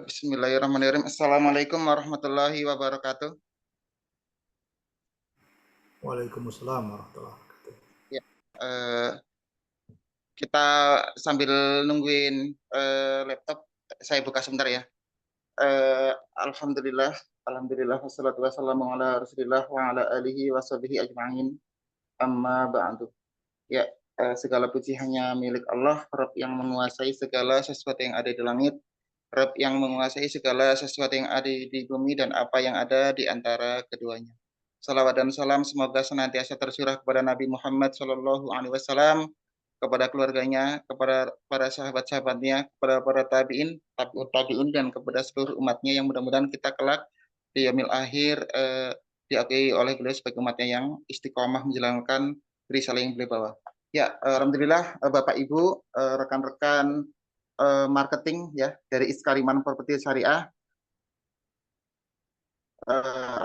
Bismillahirrahmanirrahim. Assalamualaikum warahmatullahi wabarakatuh. Waalaikumsalam warahmatullahi wabarakatuh. Ya, kita sambil nungguin laptop, saya buka sebentar ya. Alhamdulillah, alhamdulillah, wassalatu wassalamu ala rasulillah wa ala alihi wa sahbihi ajma'in. Amma ba'du. Ya, segala puji hanya milik Allah, Rabb yang menguasai segala sesuatu yang ada di langit, Rabb yang menguasai segala sesuatu yang ada di bumi dan apa yang ada di antara keduanya. Salawat dan salam semoga senantiasa tercurah kepada Nabi Muhammad Shallallahu Alaihi Wasallam, kepada keluarganya, kepada para sahabat-sahabatnya, kepada para tabiin, tabiin dan kepada seluruh umatnya yang mudah-mudahan kita kelak di yaumil akhir diakui oleh beliau sebagai umatnya yang istiqomah menjalankan risalah yang beliau bawa. Ya, alhamdulillah Bapak Ibu, rekan-rekan marketing ya dari Iskariman Properti Syariah.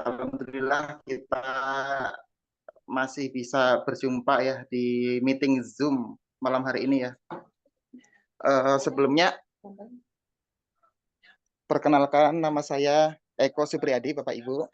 Alhamdulillah kita masih bisa berjumpa ya di meeting Zoom malam hari ini ya. Sebelumnya perkenalkan, nama saya Eko Supriyadi, Bapak Ibu.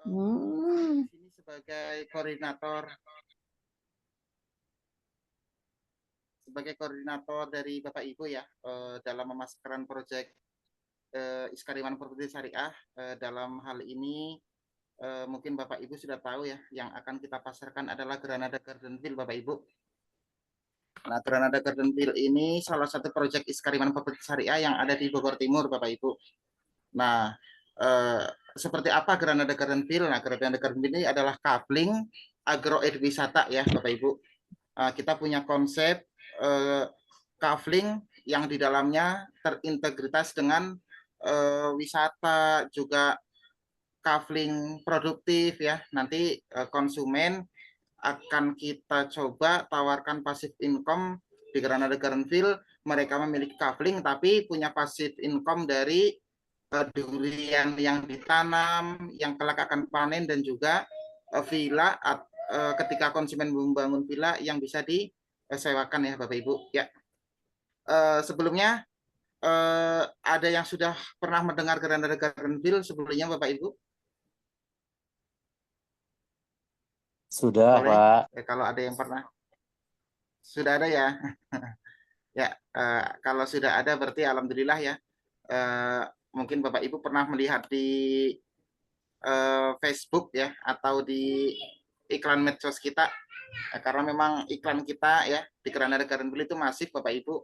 Di sini sebagai koordinator dari Bapak Ibu ya dalam memasarkan proyek Iskariman Properti Syariah. Dalam hal ini mungkin Bapak Ibu sudah tahu ya, yang akan kita pasarkan adalah Granada Gardenville, Bapak Ibu. Nah, Granada Gardenville ini salah satu proyek Iskariman Properti Syariah yang ada di Bogor Timur, Bapak Ibu. Nah, seperti apa Granada Gardenville? Nah, Granada Gardenville ini adalah coupling agroedwisata ya, Bapak Ibu. Kita punya konsep coupling yang di dalamnya terintegritas dengan wisata, juga coupling produktif ya. Nanti konsumen akan kita coba tawarkan passive income di Granada Gardenville. Mereka memiliki coupling tapi punya passive income dari durian yang ditanam, yang kelak akan panen, dan juga villa ketika konsumen membangun villa yang bisa disewakan ya Bapak Ibu. Ya, sebelumnya ada yang sudah pernah mendengar Granada Gardenville sebelumnya Bapak Ibu? Sudah, Boleh? Pak. Kalau ada yang pernah, sudah ada ya. Ya, kalau sudah ada berarti alhamdulillah ya. Mungkin Bapak Ibu pernah melihat di Facebook ya, atau di iklan medsos kita, karena memang iklan kita ya di Granada Gardenville itu masif Bapak Ibu.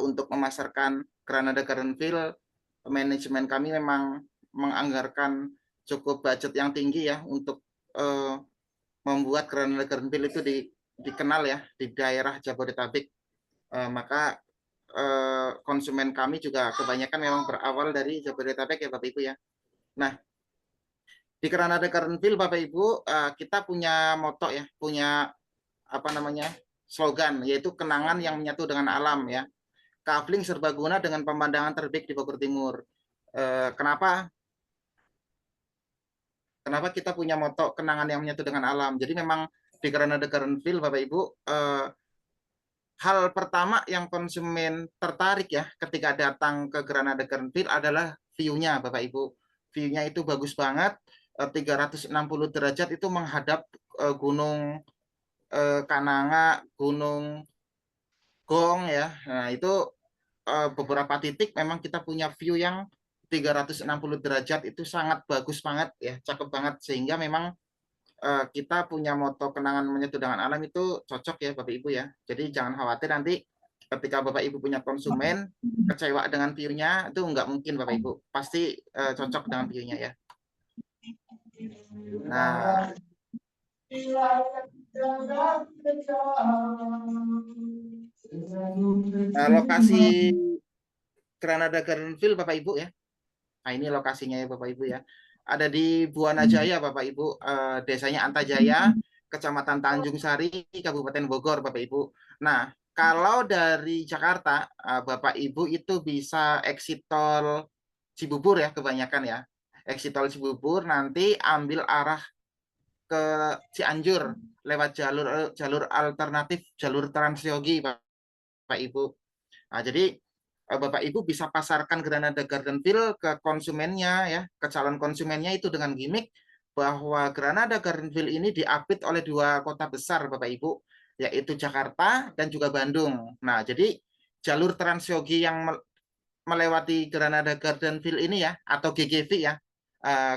Untuk memasarkan Granada Gardenville, manajemen kami memang menganggarkan cukup budget yang tinggi ya untuk membuat Granada Gardenville itu dikenal ya di daerah Jabodetabek. Maka konsumen kami juga kebanyakan memang berawal dari Jabodetabek ya Bapak Ibu ya. Nah, di Granada Gardenville Bapak Ibu, kita punya moto ya, punya apa namanya, slogan, yaitu kenangan yang menyatu dengan alam ya. Coupling serbaguna dengan pemandangan terbit di Bogor Timur. Kenapa kita punya moto kenangan yang menyatu dengan alam? Jadi memang di Granada Gardenville Bapak Ibu, hal pertama yang konsumen tertarik ya ketika datang ke Granada Gardenville adalah view-nya Bapak Ibu. View-nya itu bagus banget, 360 derajat itu menghadap Gunung Kananga, Gunung Gong ya. Nah, itu beberapa titik memang kita punya view yang 360 derajat itu sangat bagus banget ya, cakep banget, sehingga memang kita punya moto kenangan menyatu dengan alam itu cocok ya Bapak Ibu ya. Jadi jangan khawatir nanti ketika Bapak Ibu punya konsumen kecewa dengan view-nya itu nggak mungkin Bapak Ibu. Pasti cocok dengan view-nya ya. Nah, lokasi Granada Gardenville Bapak Ibu ya. Nah, ini lokasinya ya Bapak Ibu ya. Ada di Buana Jaya Bapak Ibu, desanya Antajaya, Kecamatan Tanjung Sari, Kabupaten Bogor Bapak Ibu. Nah, kalau dari Jakarta, Bapak Ibu itu bisa exit tol Cibubur ya kebanyakan ya. Exit tol Cibubur nanti ambil arah ke Cianjur lewat jalur alternatif, jalur Transyogi Bapak Ibu. Nah, jadi Bapak Ibu bisa pasarkan Granada Gardenville ke konsumennya ya, ke calon konsumennya itu dengan gimmick bahwa Granada Gardenville ini diapit oleh dua kota besar Bapak Ibu, yaitu Jakarta dan juga Bandung. Nah, jadi jalur Transyogi yang melewati Granada Gardenville ini ya, atau GGV ya,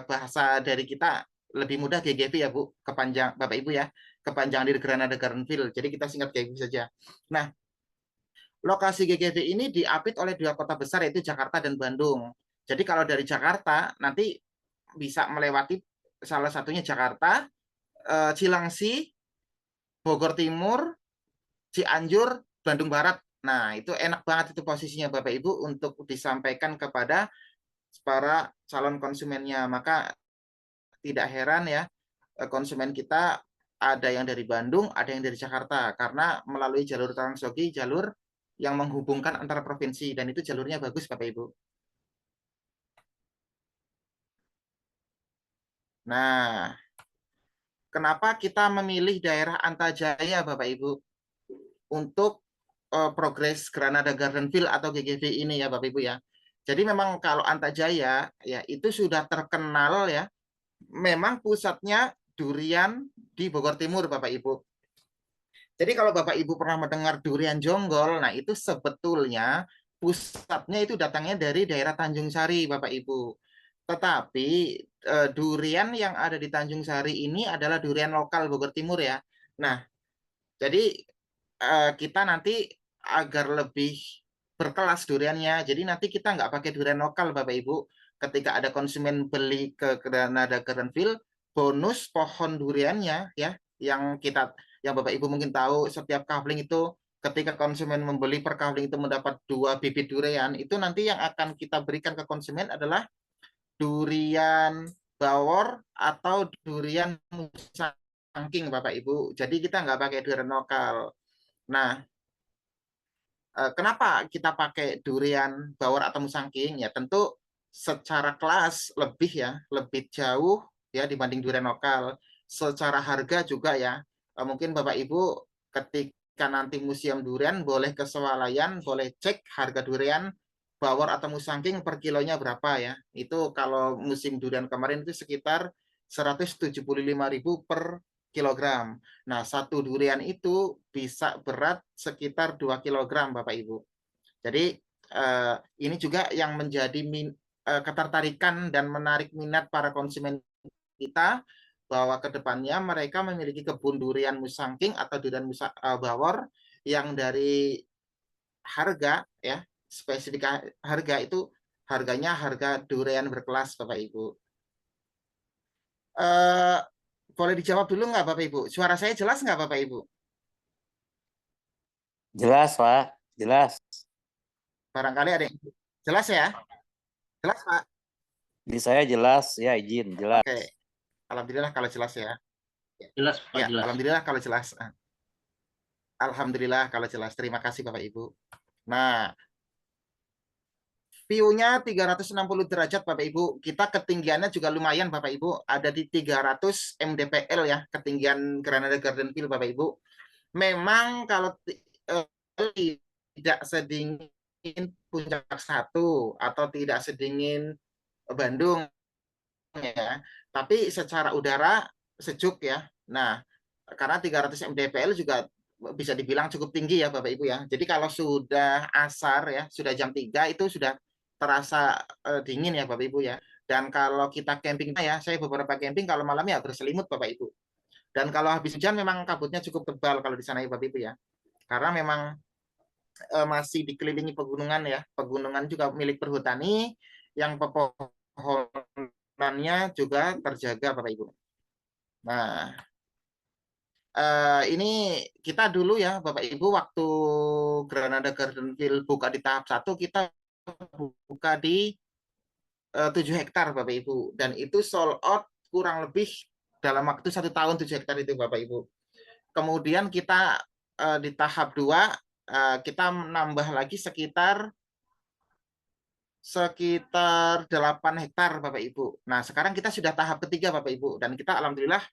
bahasa dari kita lebih mudah GGV ya Bu, kepanjang Bapak Ibu ya, kepanjangan dari Granada Gardenville. Jadi kita singkat GGV saja. Nah, lokasi GGV ini diapit oleh dua kota besar yaitu Jakarta dan Bandung. Jadi kalau dari Jakarta nanti bisa melewati salah satunya Jakarta, Cilangsi, Bogor Timur, Cianjur, Bandung Barat. Nah, itu enak banget itu posisinya Bapak Ibu untuk disampaikan kepada para calon konsumennya. Maka tidak heran ya konsumen kita ada yang dari Bandung, ada yang dari Jakarta karena melalui jalur Transyogi, jalur yang menghubungkan antara provinsi dan itu jalurnya bagus Bapak Ibu. Nah, kenapa kita memilih daerah Antajaya Bapak Ibu untuk progres Granada Gardenville atau GGV ini ya Bapak Ibu ya. Jadi memang kalau Antajaya ya itu sudah terkenal ya, memang pusatnya durian di Bogor Timur Bapak Ibu. Jadi kalau Bapak Ibu pernah mendengar durian jonggol, nah itu sebetulnya pusatnya itu datangnya dari daerah Tanjung Sari Bapak Ibu. Tetapi durian yang ada di Tanjung Sari ini adalah durian lokal Bogor Timur ya. Nah, jadi kita nanti agar lebih berkelas duriannya, jadi nanti kita nggak pakai durian lokal Bapak Ibu. Ketika ada konsumen beli ke Granada Gardenville, bonus pohon duriannya ya, yang Bapak Ibu mungkin tahu setiap kafling itu ketika konsumen membeli per kafling itu mendapat 2 bibit durian, itu nanti yang akan kita berikan ke konsumen adalah durian bawor atau durian musangking Bapak Ibu. Jadi kita nggak pakai durian lokal. Nah, kenapa kita pakai durian bawor atau musangking? Ya tentu secara kelas lebih ya, lebih jauh ya dibanding durian lokal. Secara harga juga ya. Mungkin Bapak Ibu ketika nanti museum durian boleh ke Swalayan, boleh cek harga durian bawor atau musangking per kilonya berapa ya. Itu kalau musim durian kemarin itu sekitar 175.000 per kilogram. Nah, satu durian itu bisa berat sekitar 2 kilogram, Bapak Ibu. Jadi, ini juga yang menjadi ketertarikan dan menarik minat para konsumen kita bahwa ke depannya mereka memiliki kebun durian musangking atau durian bawor yang dari harga ya, spesifik harga itu harganya harga durian berkelas Bapak Ibu. Boleh dijawab dulu nggak Bapak Ibu? Suara saya jelas nggak Bapak Ibu? Jelas, Pak. Jelas. Barangkali ada yang jelas ya? Jelas Pak? Di saya jelas, ya izin, jelas. Oke. Alhamdulillah kalau jelas ya. Jelas Pak, Ya, jelas. alhamdulillah kalau jelas. Alhamdulillah kalau jelas. Terima kasih Bapak Ibu. Nah, view-nya 360 derajat Bapak Ibu. Kita ketinggiannya juga lumayan Bapak Ibu. Ada di 300 mdpl ya, ketinggian Granada Gardenville Bapak Ibu. Memang kalau tidak sedingin Puncak 1 atau tidak sedingin Bandung ya, tapi secara udara sejuk ya. Nah, karena 300 mdpl juga bisa dibilang cukup tinggi ya Bapak Ibu ya. Jadi kalau sudah asar ya, sudah jam 3 itu sudah terasa dingin ya Bapak Ibu ya. Dan kalau kita camping ya, saya beberapa camping kalau malam ya berselimut Bapak Ibu. Dan kalau habis hujan memang kabutnya cukup tebal kalau di sana ya Bapak Ibu ya. Karena memang masih dikelilingi pegunungan ya. Pegunungan juga milik perhutani yang pepohonannya juga terjaga Bapak Ibu. Nah, ini kita dulu ya Bapak Ibu waktu Granada Gardenville buka di tahap 1 kita buka di 7 hektar Bapak Ibu dan itu sold out kurang lebih dalam waktu 1 tahun 7 hektar itu Bapak Ibu. Kemudian kita di tahap 2 kita menambah lagi sekitar 8 hektar Bapak Ibu. Nah, sekarang kita sudah tahap ketiga Bapak Ibu dan kita alhamdulillah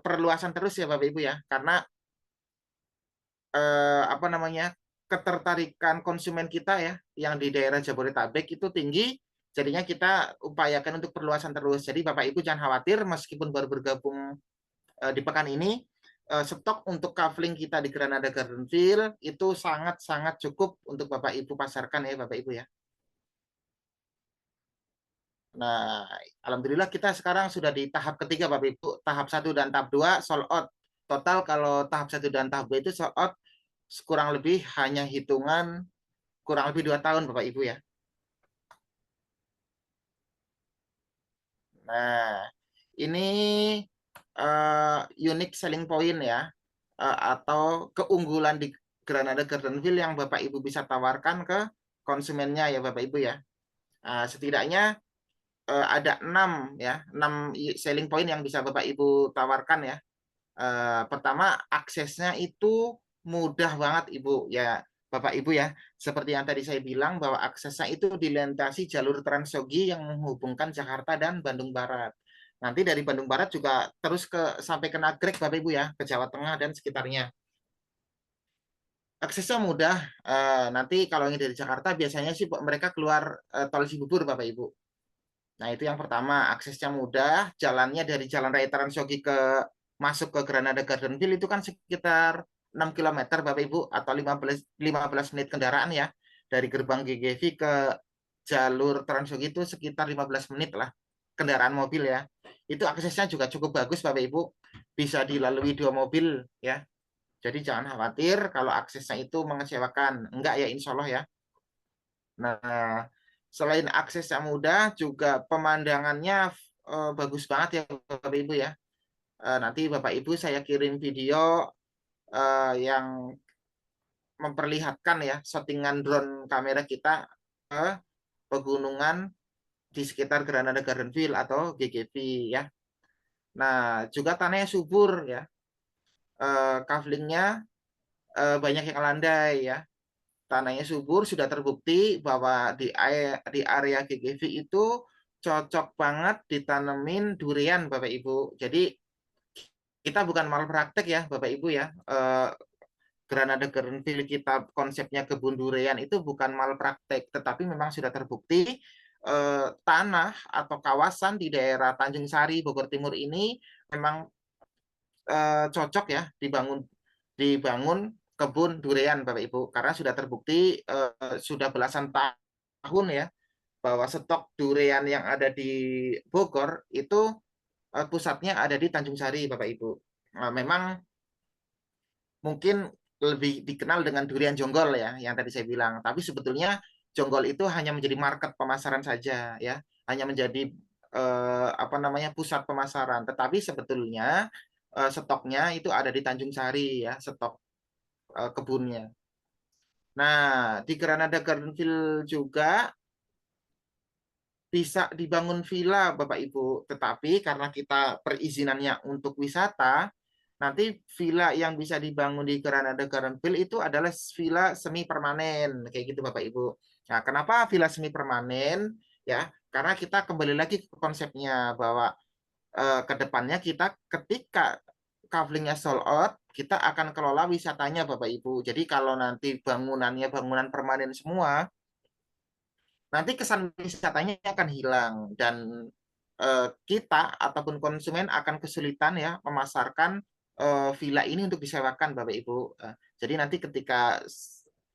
perluasan terus ya Bapak Ibu ya. Karena apa namanya? Ketertarikan konsumen kita ya yang di daerah Jabodetabek itu tinggi, jadinya kita upayakan untuk perluasan terus. Jadi Bapak Ibu jangan khawatir meskipun baru bergabung di pekan ini, stok untuk kafling kita di Granada Gardenville itu sangat-sangat cukup untuk Bapak Ibu pasarkan ya Bapak Ibu ya. Nah, alhamdulillah kita sekarang sudah di tahap ketiga Bapak Ibu, tahap 1 dan tahap 2 sold out. Total kalau tahap 1 dan tahap 2 itu sold out kurang lebih hanya hitungan kurang lebih 2 tahun Bapak Ibu ya. Nah, ini unique selling point ya, atau keunggulan di Granada Gardenville yang Bapak Ibu bisa tawarkan ke konsumennya ya Bapak Ibu ya. Setidaknya ada 6 ya, 6 selling point yang bisa Bapak Ibu tawarkan ya. Pertama, aksesnya itu mudah banget Ibu ya. Bapak Ibu ya, seperti yang tadi saya bilang bahwa aksesnya itu dilintasi jalur Transyogi yang menghubungkan Jakarta dan Bandung Barat. Nanti dari Bandung Barat juga terus sampai ke Nagrek Bapak Ibu ya, ke Jawa Tengah dan sekitarnya. Aksesnya mudah. Nanti kalau yang dari Jakarta biasanya sih mereka keluar tol Cibubur Bapak Ibu. Nah, itu yang pertama, aksesnya mudah, jalannya dari Jalan Raya Transyogi masuk ke Granada Gardenville itu kan sekitar 6 km Bapak Ibu atau 15 menit kendaraan ya. Dari gerbang GGV ke jalur Transyogi itu sekitar 15 menit lah kendaraan mobil ya. Itu aksesnya juga cukup bagus Bapak Ibu, bisa dilalui 2 mobil ya. Jadi jangan khawatir kalau aksesnya itu mengecewakan. Enggak ya, insya Allah ya. Nah, selain akses yang mudah, juga pemandangannya bagus banget ya Bapak Ibu ya. Nanti Bapak Ibu saya kirim video yang memperlihatkan ya settingan drone kamera kita ke pegunungan di sekitar Granada Gardenville atau GGV ya. Nah, juga tanahnya subur ya. Kavlingnya banyak yang landai ya. Tanahnya subur, sudah terbukti bahwa di area GGV itu cocok banget ditanemin durian Bapak Ibu. Jadi kita bukan malpraktek ya Bapak Ibu ya. Granada Gardenville kita konsepnya kebun durian itu bukan malpraktek, tetapi memang sudah terbukti tanah atau kawasan di daerah Tanjung Sari, Bogor Timur ini memang cocok ya dibangun kebun durian Bapak Ibu, karena sudah terbukti sudah belasan tahun ya bahwa stok durian yang ada di Bogor itu pusatnya ada di Tanjung Sari Bapak Ibu. Memang mungkin lebih dikenal dengan durian jonggol ya yang tadi saya bilang, tapi sebetulnya jonggol itu hanya menjadi market pemasaran saja ya, hanya menjadi apa namanya pusat pemasaran, tetapi sebetulnya stoknya itu ada di Tanjung Sari ya, stok kebunnya. Nah, di Granada Gardenville juga bisa dibangun villa Bapak Ibu, tetapi karena kita perizinannya untuk wisata, nanti villa yang bisa dibangun di Granada Gardenville itu adalah villa semi permanen kayak gitu Bapak Ibu. Nah, kenapa villa semi permanen? Ya, karena kita kembali lagi ke konsepnya bahwa ke depannya kita ketika kaflingnya sold out, kita akan kelola wisatanya Bapak Ibu. Jadi kalau nanti bangunannya bangunan permanen semua, nanti kesan wisatanya akan hilang dan kita ataupun konsumen akan kesulitan ya memasarkan villa ini untuk disewakan Bapak Ibu. Jadi nanti ketika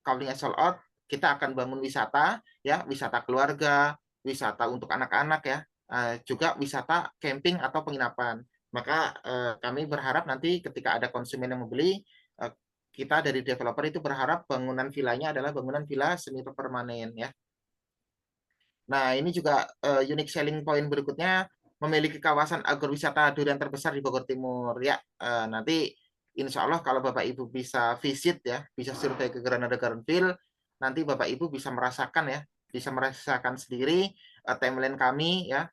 kaflingnya sold out, kita akan bangun wisata ya, wisata keluarga, wisata untuk anak-anak ya, juga wisata camping atau penginapan. Maka kami berharap nanti ketika ada konsumen yang membeli, kita dari developer itu berharap bangunan villanya adalah bangunan villa semi permanen ya. Nah, ini juga unique selling point berikutnya, memiliki kawasan agrowisata durian terbesar di Bogor Timur ya. Nanti insya Allah kalau Bapak Ibu bisa visit ya, bisa survei ke Granada Gardenville, nanti Bapak Ibu bisa merasakan ya, bisa merasakan sendiri timeline kami ya,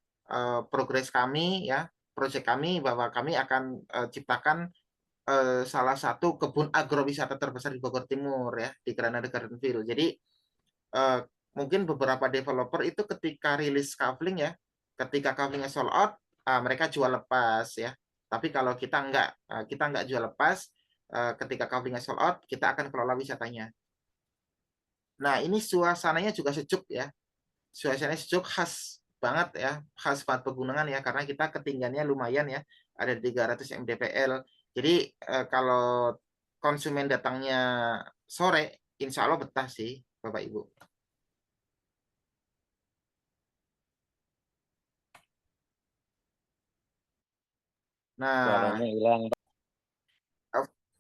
progres kami ya, proyek kami bahwa kami akan ciptakan salah satu kebun agrowisata terbesar di Bogor Timur ya, di Granada Gardenville. Jadi eh, mungkin beberapa developer itu ketika rilis kafling ya, ketika kaflingnya sold out, mereka jual lepas ya. Tapi kalau kita nggak jual lepas, ketika kaflingnya sold out, kita akan kelola wisatanya. Nah, ini suasananya juga sejuk ya. Suasananya sejuk, khas banget ya, khas banget pegunungan ya, karena kita ketinggiannya lumayan ya, ada 300 mdpl. Jadi kalau konsumen datangnya sore, insya Allah betah sih, Bapak Ibu. Nah, Suaranya hilang.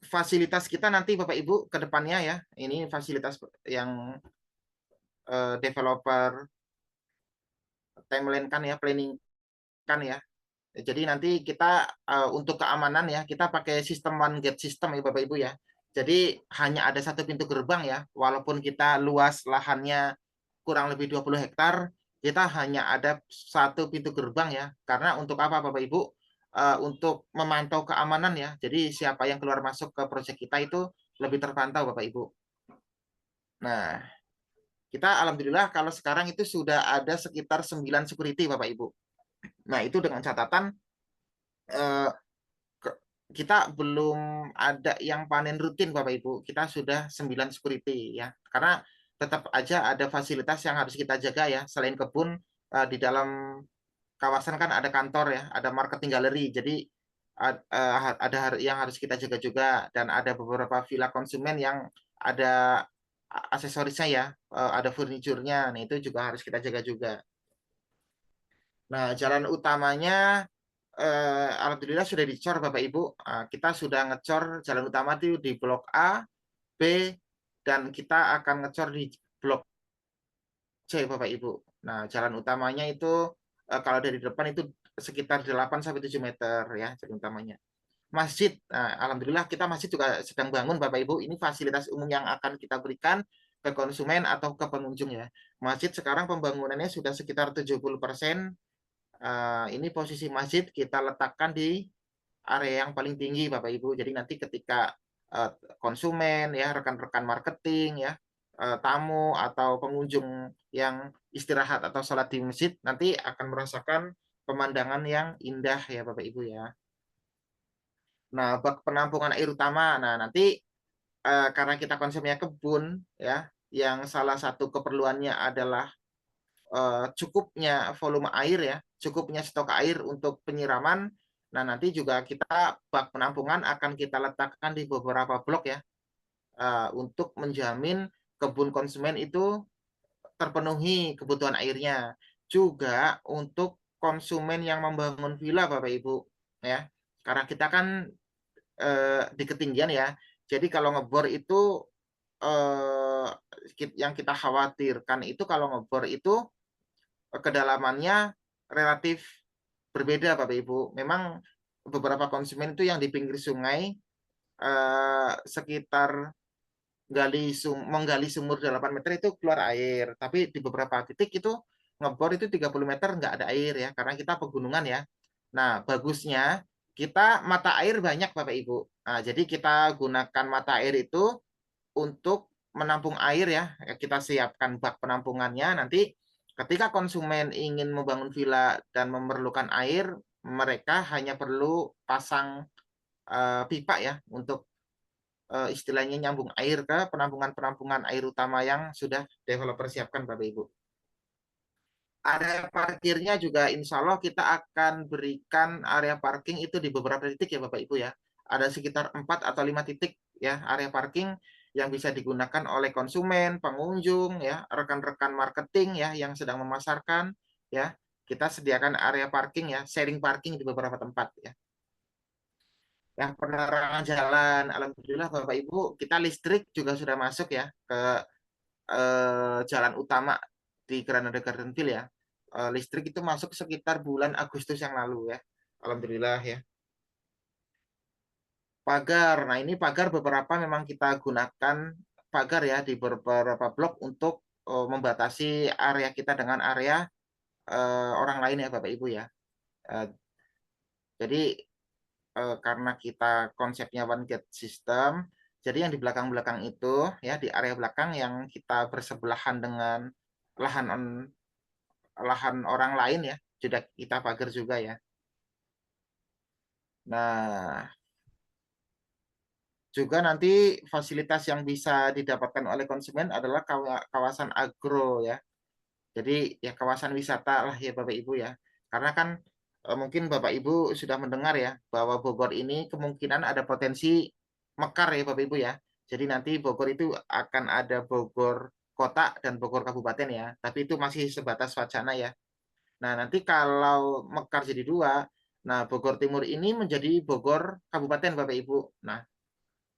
fasilitas kita nanti Bapak Ibu ke depannya ya, ini fasilitas yang developer timeline kan ya, planning kan ya. Jadi nanti kita untuk keamanan ya, kita pakai sistem one gate system ya Bapak Ibu ya. Jadi hanya ada satu pintu gerbang ya, walaupun kita luas lahannya kurang lebih 20 hektar, kita hanya ada satu pintu gerbang ya. Karena untuk apa Bapak Ibu? Untuk memantau keamanan ya. Jadi siapa yang keluar masuk ke proyek kita itu lebih terpantau Bapak Ibu. Nah, kita alhamdulillah kalau sekarang itu sudah ada sekitar 9 security Bapak Ibu. Nah, itu dengan catatan eh, kita belum ada yang panen rutin Bapak Ibu. Kita sudah 9 security ya. Karena tetap aja ada fasilitas yang harus kita jaga ya. Selain kebun di dalam kawasan kan ada kantor ya, ada marketing gallery. Jadi ada yang harus kita jaga juga dan ada beberapa villa konsumen yang ada aksesorisnya ya, ada furniturnya. Nah, itu juga harus kita jaga juga. Nah, jalan utamanya alhamdulillah sudah dicor Bapak Ibu. Kita sudah ngecor jalan utama itu di blok A, B, dan kita akan ngecor di blok C Bapak Ibu. Nah, jalan utamanya itu kalau dari depan itu sekitar 8 sampai 7 meter ya jalan utamanya. Masjid, alhamdulillah kita masjid juga sedang bangun Bapak Ibu. Ini fasilitas umum yang akan kita berikan ke konsumen atau ke pengunjung ya. Masjid sekarang pembangunannya sudah sekitar 70%. Ini posisi masjid kita letakkan di area yang paling tinggi Bapak Ibu. Jadi nanti ketika konsumen ya, rekan-rekan marketing ya, tamu atau pengunjung yang istirahat atau sholat di masjid nanti akan merasakan pemandangan yang indah ya Bapak Ibu ya. Nah, bak penampungan air utama. Nah, nanti karena kita konsepnya kebun ya, yang salah satu keperluannya adalah cukupnya volume air ya, cukupnya stok air untuk penyiraman. Nah, nanti juga kita bak penampungan akan kita letakkan di beberapa blok ya, untuk menjamin kebun konsumen itu terpenuhi kebutuhan airnya. Juga untuk konsumen yang membangun villa Bapak Ibu ya. Karena kita kan di ketinggian ya. Jadi kalau ngebor itu eh, yang kita khawatirkan itu kalau ngebor itu kedalamannya relatif berbeda Bapak Ibu. Memang beberapa konsumen itu yang di pinggir sungai sekitar menggali sumur 8 meter itu keluar air. Tapi di beberapa titik itu ngebor itu 30 meter nggak ada air ya, karena kita pegunungan ya. Nah, bagusnya kita mata air banyak Bapak Ibu. Nah, jadi kita gunakan mata air itu untuk menampung air ya. Kita siapkan bak penampungannya. Nanti ketika konsumen ingin membangun villa dan memerlukan air, mereka hanya perlu pasang pipa ya untuk istilahnya nyambung air ke penampungan-penampungan air utama yang sudah developer siapkan Bapak Ibu. Area parkirnya juga insya Allah kita akan berikan area parking itu di beberapa titik ya Bapak Ibu ya. Ada sekitar 4 atau 5 titik ya area parking yang bisa digunakan oleh konsumen, pengunjung ya, rekan-rekan marketing ya yang sedang memasarkan ya. Kita sediakan area parking ya, sharing parking di beberapa tempat ya. yang penerangan jalan. Alhamdulillah Bapak Ibu, kita listrik juga sudah masuk ya ke jalan utama di Granada Gardenville ya. Listrik itu masuk sekitar bulan Agustus yang lalu ya. Alhamdulillah ya. Pagar, nah ini pagar beberapa memang kita gunakan pagar ya di beberapa blok untuk membatasi area kita dengan area orang lain ya Bapak Ibu ya. Jadi karena kita konsepnya one gate system, jadi yang di belakang-belakang itu ya di area belakang yang kita bersebelahan dengan lahan lahan orang lain ya, sudah kita pagar juga ya. Nah, juga nanti fasilitas yang bisa didapatkan oleh konsumen adalah kawasan agro ya. Jadi ya kawasan wisata lah ya Bapak Ibu ya. Karena kan mungkin Bapak Ibu sudah mendengar ya bahwa Bogor ini kemungkinan ada potensi mekar ya Bapak Ibu ya. Jadi nanti Bogor itu akan ada Bogor kota dan Bogor kabupaten ya. Tapi itu masih sebatas wacana ya. Nah, nanti kalau mekar jadi dua, nah Bogor Timur ini menjadi Bogor kabupaten Bapak Ibu. Nah,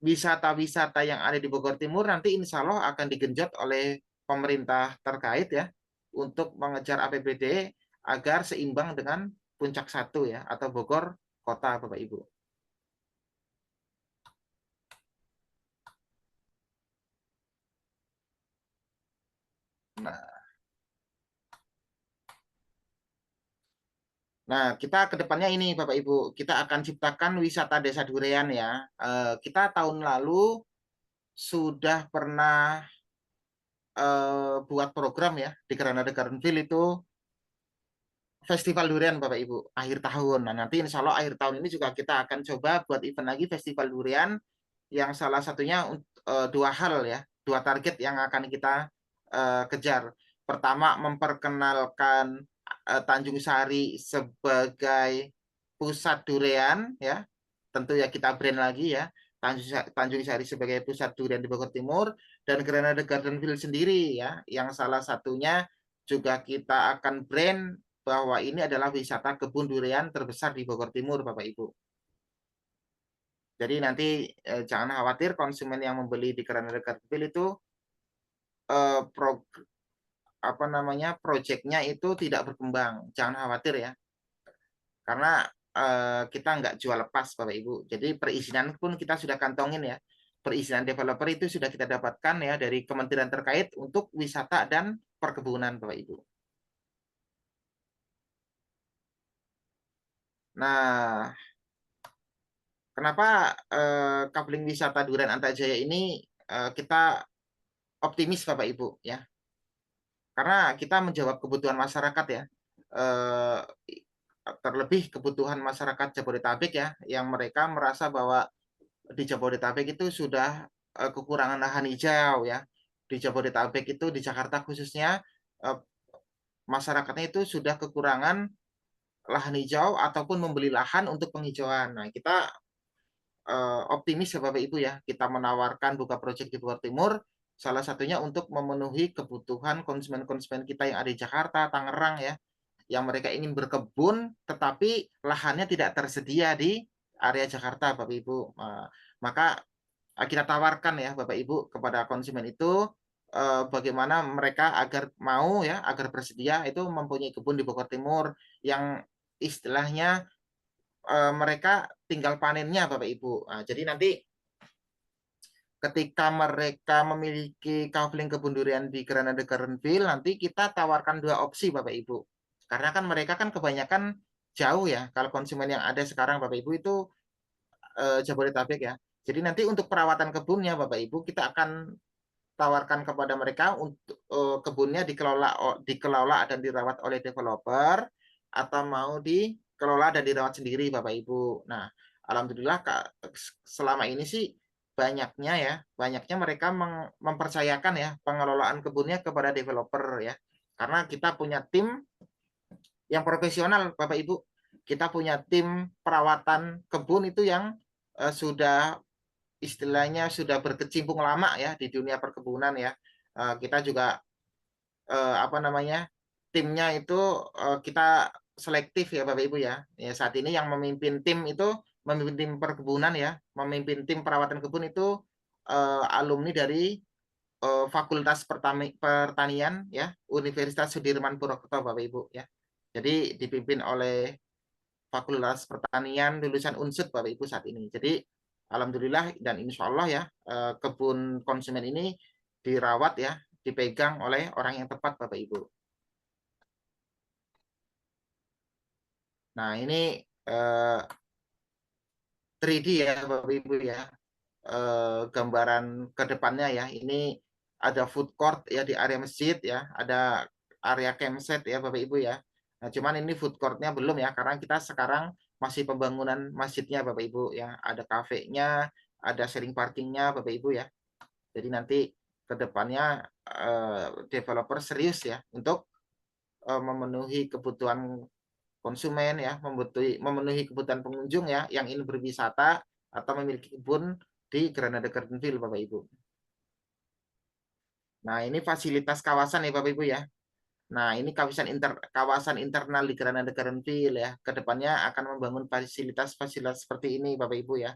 wisata-wisata yang ada di Bogor Timur nanti insya Allah akan digenjot oleh pemerintah terkait ya untuk mengejar APBD agar seimbang dengan Puncak Satu ya atau Bogor Kota Bapak Ibu. Nah, kita ke depannya ini Bapak Ibu, kita akan ciptakan wisata Desa Durian ya. Kita tahun lalu sudah pernah buat program ya di Granada Gardenville itu Festival Durian Bapak Ibu akhir tahun. Nah nanti insya Allah akhir tahun ini juga kita akan coba buat event lagi Festival Durian yang salah satunya dua hal ya, dua target yang akan kita kejar. Pertama memperkenalkan Tanjung Sari sebagai pusat durian ya, tentu ya kita brand lagi ya. Tanjung Sari sebagai pusat durian di Bogor Timur dan Granada Gardenville sendiri ya, yang salah satunya juga kita akan brand bahwa ini adalah wisata kebun durian terbesar di Bogor Timur, Bapak Ibu. Jadi nanti jangan khawatir konsumen yang membeli di Granada Gardenville itu apa namanya proyeknya itu tidak berkembang. Jangan khawatir ya, karena kita nggak jual lepas, Bapak Ibu. Jadi perizinan pun kita sudah kantongin ya. Perizinan developer itu sudah kita dapatkan ya dari kementerian terkait untuk wisata dan perkebunan, Bapak Ibu. Nah, kenapa coupling wisata Duren Antajaya ini kita optimis Bapak Ibu ya? Karena kita menjawab kebutuhan masyarakat ya. Eh, Terlebih kebutuhan masyarakat Jabodetabek ya, yang mereka merasa bahwa di Jabodetabek itu sudah kekurangan lahan hijau ya. Di Jabodetabek itu di Jakarta khususnya masyarakatnya itu sudah kekurangan lahan hijau ataupun membeli lahan untuk penghijauan. Nah, kita optimis ya Bapak Ibu ya, kita menawarkan buka proyek di Bogor Timur, salah satunya untuk memenuhi kebutuhan konsumen-konsumen kita yang ada di Jakarta, Tangerang ya, yang mereka ingin berkebun, tetapi lahannya tidak tersedia di area Jakarta Bapak Ibu. Maka kita tawarkan ya Bapak Ibu kepada konsumen itu bagaimana mereka agar mau ya, agar bersedia itu mempunyai kebun di Bogor Timur yang istilahnya mereka tinggal panennya Bapak Ibu. Nah, jadi nanti ketika mereka memiliki kaveling kebun durian di Granada Gardenville, nanti kita tawarkan dua opsi Bapak Ibu. Karena kan mereka kan kebanyakan jauh ya. Kalau konsumen yang ada sekarang Bapak Ibu itu Jabodetabek ya. Jadi nanti untuk perawatan kebunnya Bapak Ibu kita akan tawarkan kepada mereka untuk kebunnya dikelola dan dirawat oleh developer atau mau dikelola dan dirawat sendiri Bapak Ibu. Nah, alhamdulillah selama ini sih banyaknya mereka mempercayakan ya pengelolaan kebunnya kepada developer ya. Karena kita punya tim yang profesional Bapak Ibu. Kita punya tim perawatan kebun itu yang sudah istilahnya sudah berkecimpung lama ya di dunia perkebunan ya. Kita juga apa namanya timnya itu kita selektif ya Bapak Ibu ya. Ya saat ini yang memimpin tim itu memimpin tim perkebunan ya, memimpin tim perawatan kebun itu alumni dari Fakultas Pertanian ya, Universitas Sudirman Purwokerto Bapak Ibu ya. Jadi dipimpin oleh Fakultas Pertanian lulusan Unsud Bapak Ibu saat ini. Jadi alhamdulillah dan insya Allah ya kebun konsumen ini dirawat ya, dipegang oleh orang yang tepat Bapak Ibu. Nah ini 3D ya Bapak Ibu ya, gambaran ke depannya ya. Ini ada food court ya di area masjid ya, ada area campsite ya Bapak Ibu ya. Nah, cuman ini food courtnya belum ya, karena kita sekarang masih pembangunan masjidnya Bapak Ibu ya. Ada kafenya, ada sharing parkingnya Bapak Ibu ya. Jadi nanti ke depannya developer serius ya untuk memenuhi kebutuhan konsumen ya, memenuhi kebutuhan pengunjung ya yang ingin berwisata atau memiliki kebun di Granada Gardenville Bapak Ibu. Nah, ini fasilitas kawasan ya Bapak Ibu ya. Nah, ini kawasan internal di Granada Gardenville ya. Kedepannya akan membangun fasilitas-fasilitas seperti ini Bapak Ibu ya.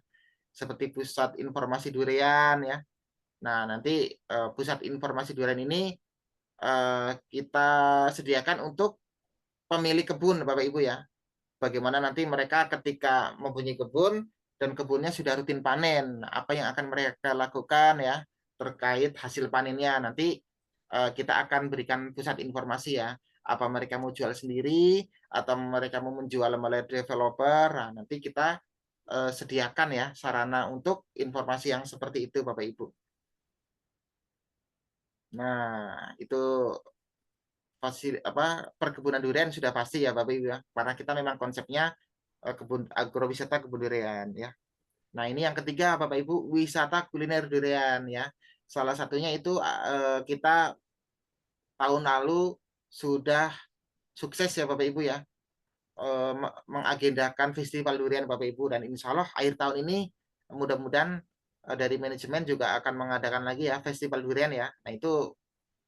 Seperti pusat informasi durian ya. Nah, nanti pusat informasi durian ini kita sediakan untuk pemilik kebun Bapak Ibu ya. Bagaimana nanti mereka ketika mempunyai kebun dan kebunnya sudah rutin panen, apa yang akan mereka lakukan ya terkait hasil panennya. Nanti kita akan berikan pusat informasi ya, apa mereka mau jual sendiri atau mereka mau menjual melalui developer. Nah, nanti kita sediakan ya sarana untuk informasi yang seperti itu Bapak Ibu. Nah, itu perkebunan durian sudah pasti ya Bapak Ibu ya. Karena kita memang konsepnya kebun agrowisata kebun durian ya. Nah, ini yang ketiga Bapak Ibu, wisata kuliner durian ya. Salah satunya itu kita tahun lalu sudah sukses ya Bapak Ibu ya, mengagendakan festival durian Bapak Ibu, dan insya Allah akhir tahun ini mudah-mudahan dari manajemen juga akan mengadakan lagi ya festival durian ya. Nah, itu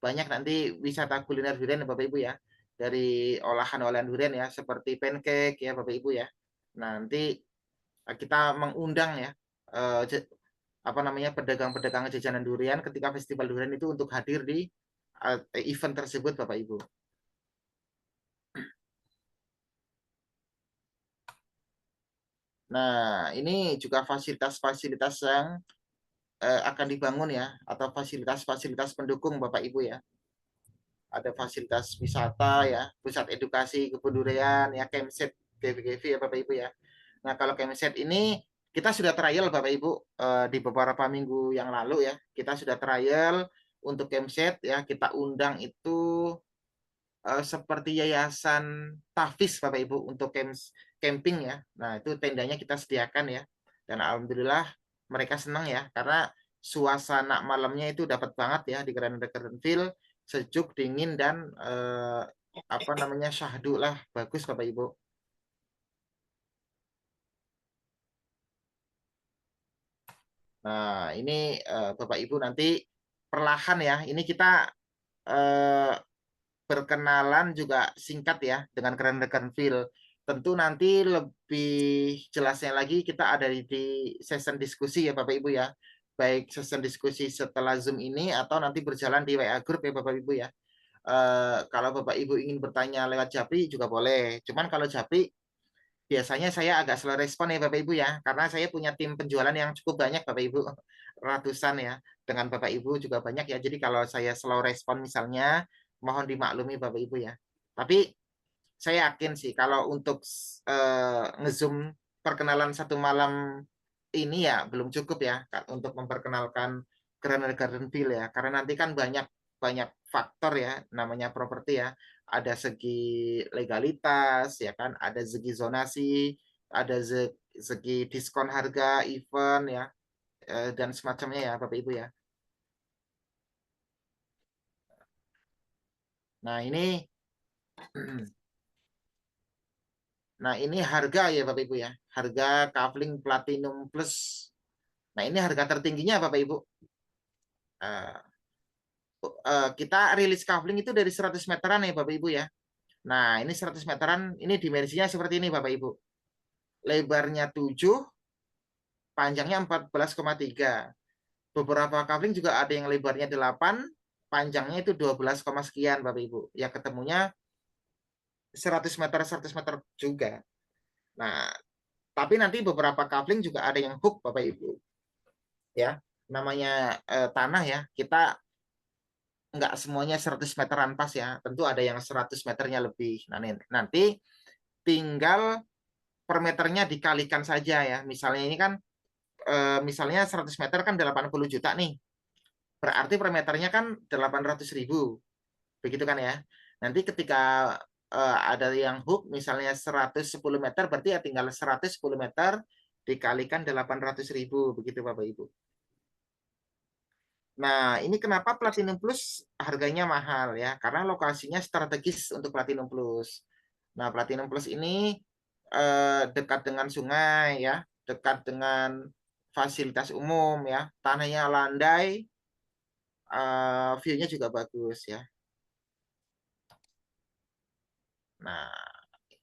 banyak nanti wisata kuliner durian ya Bapak Ibu ya, dari olahan-olahan durian ya seperti pancake ya Bapak Ibu ya. Nah, nanti kita mengundang ya pedagang-pedagang jajanan durian ketika festival durian itu untuk hadir di event tersebut Bapak Ibu. Nah, ini juga fasilitas-fasilitas yang akan dibangun ya, atau fasilitas-fasilitas pendukung Bapak Ibu ya. Ada fasilitas wisata ya, pusat edukasi kebun durian ya, campsite GVGV ya Bapak Ibu ya. Nah, kalau campsite ini kita sudah trial Bapak Ibu di beberapa minggu yang lalu ya. Kita sudah trial untuk campsite ya, kita undang itu seperti yayasan Tafis Bapak Ibu untuk camping ya. Nah, itu tendanya kita sediakan ya. Dan alhamdulillah mereka senang ya, karena suasana malamnya itu dapat banget ya di Granada Gardenville, sejuk, dingin, dan syahdu lah, bagus Bapak Ibu. Nah, ini Bapak Ibu nanti perlahan ya, ini kita berkenalan juga singkat ya dengan Granada Gardenville. Tentu nanti lebih jelasnya lagi kita ada di session diskusi ya Bapak Ibu ya. Baik session diskusi setelah Zoom ini atau nanti berjalan di WA Group ya Bapak Ibu ya. Kalau Bapak Ibu ingin bertanya lewat Japri juga boleh. Cuman kalau Japri biasanya saya agak slow respon ya Bapak Ibu ya, karena saya punya tim penjualan yang cukup banyak Bapak Ibu, ratusan ya. Dengan Bapak Ibu juga banyak ya. Jadi kalau saya slow respon misalnya, mohon dimaklumi Bapak Ibu ya. Tapi saya yakin sih kalau untuk ngezoom perkenalan satu malam ini ya belum cukup ya untuk memperkenalkan Granada Gardenville ya, karena nanti kan banyak banyak faktor ya, namanya properti ya, ada segi legalitas ya kan, ada segi zonasi, ada segi diskon harga event ya, dan semacamnya ya Bapak Ibu ya. Nah ini Nah, ini harga ya Bapak Ibu ya. Harga kafling Platinum Plus. Nah, ini harga tertingginya Bapak Ibu. Kita rilis kafling itu dari 100 meteran ya Bapak Ibu ya. Nah, ini 100 meteran, ini dimensinya seperti ini Bapak Ibu. lebarnya 7, panjangnya 14,3. Beberapa kafling juga ada yang lebarnya 8, panjangnya itu 12, sekian Bapak Ibu. Ya ketemunya 100 meter 100 meter juga. Nah, tapi nanti beberapa kafling juga ada yang hook Bapak Ibu. Ya, namanya tanah ya. Kita nggak semuanya 100 meteran pas ya. Tentu ada yang 100 meternya lebih. Nah, nanti tinggal per meternya dikalikan saja ya. Misalnya ini kan misalnya 100 meter kan 80 juta nih. Berarti per meternya kan 800.000. Begitu kan ya. Nanti ketika ada yang hook misalnya 110 meter berarti ya tinggal 110 meter dikalikan 800.000 begitu Bapak Ibu. Nah, ini kenapa Platinum Plus harganya mahal ya? Karena lokasinya strategis untuk Platinum Plus. Nah, Platinum Plus ini dekat dengan sungai ya, dekat dengan fasilitas umum ya, tanahnya landai, view-nya juga bagus ya. Nah,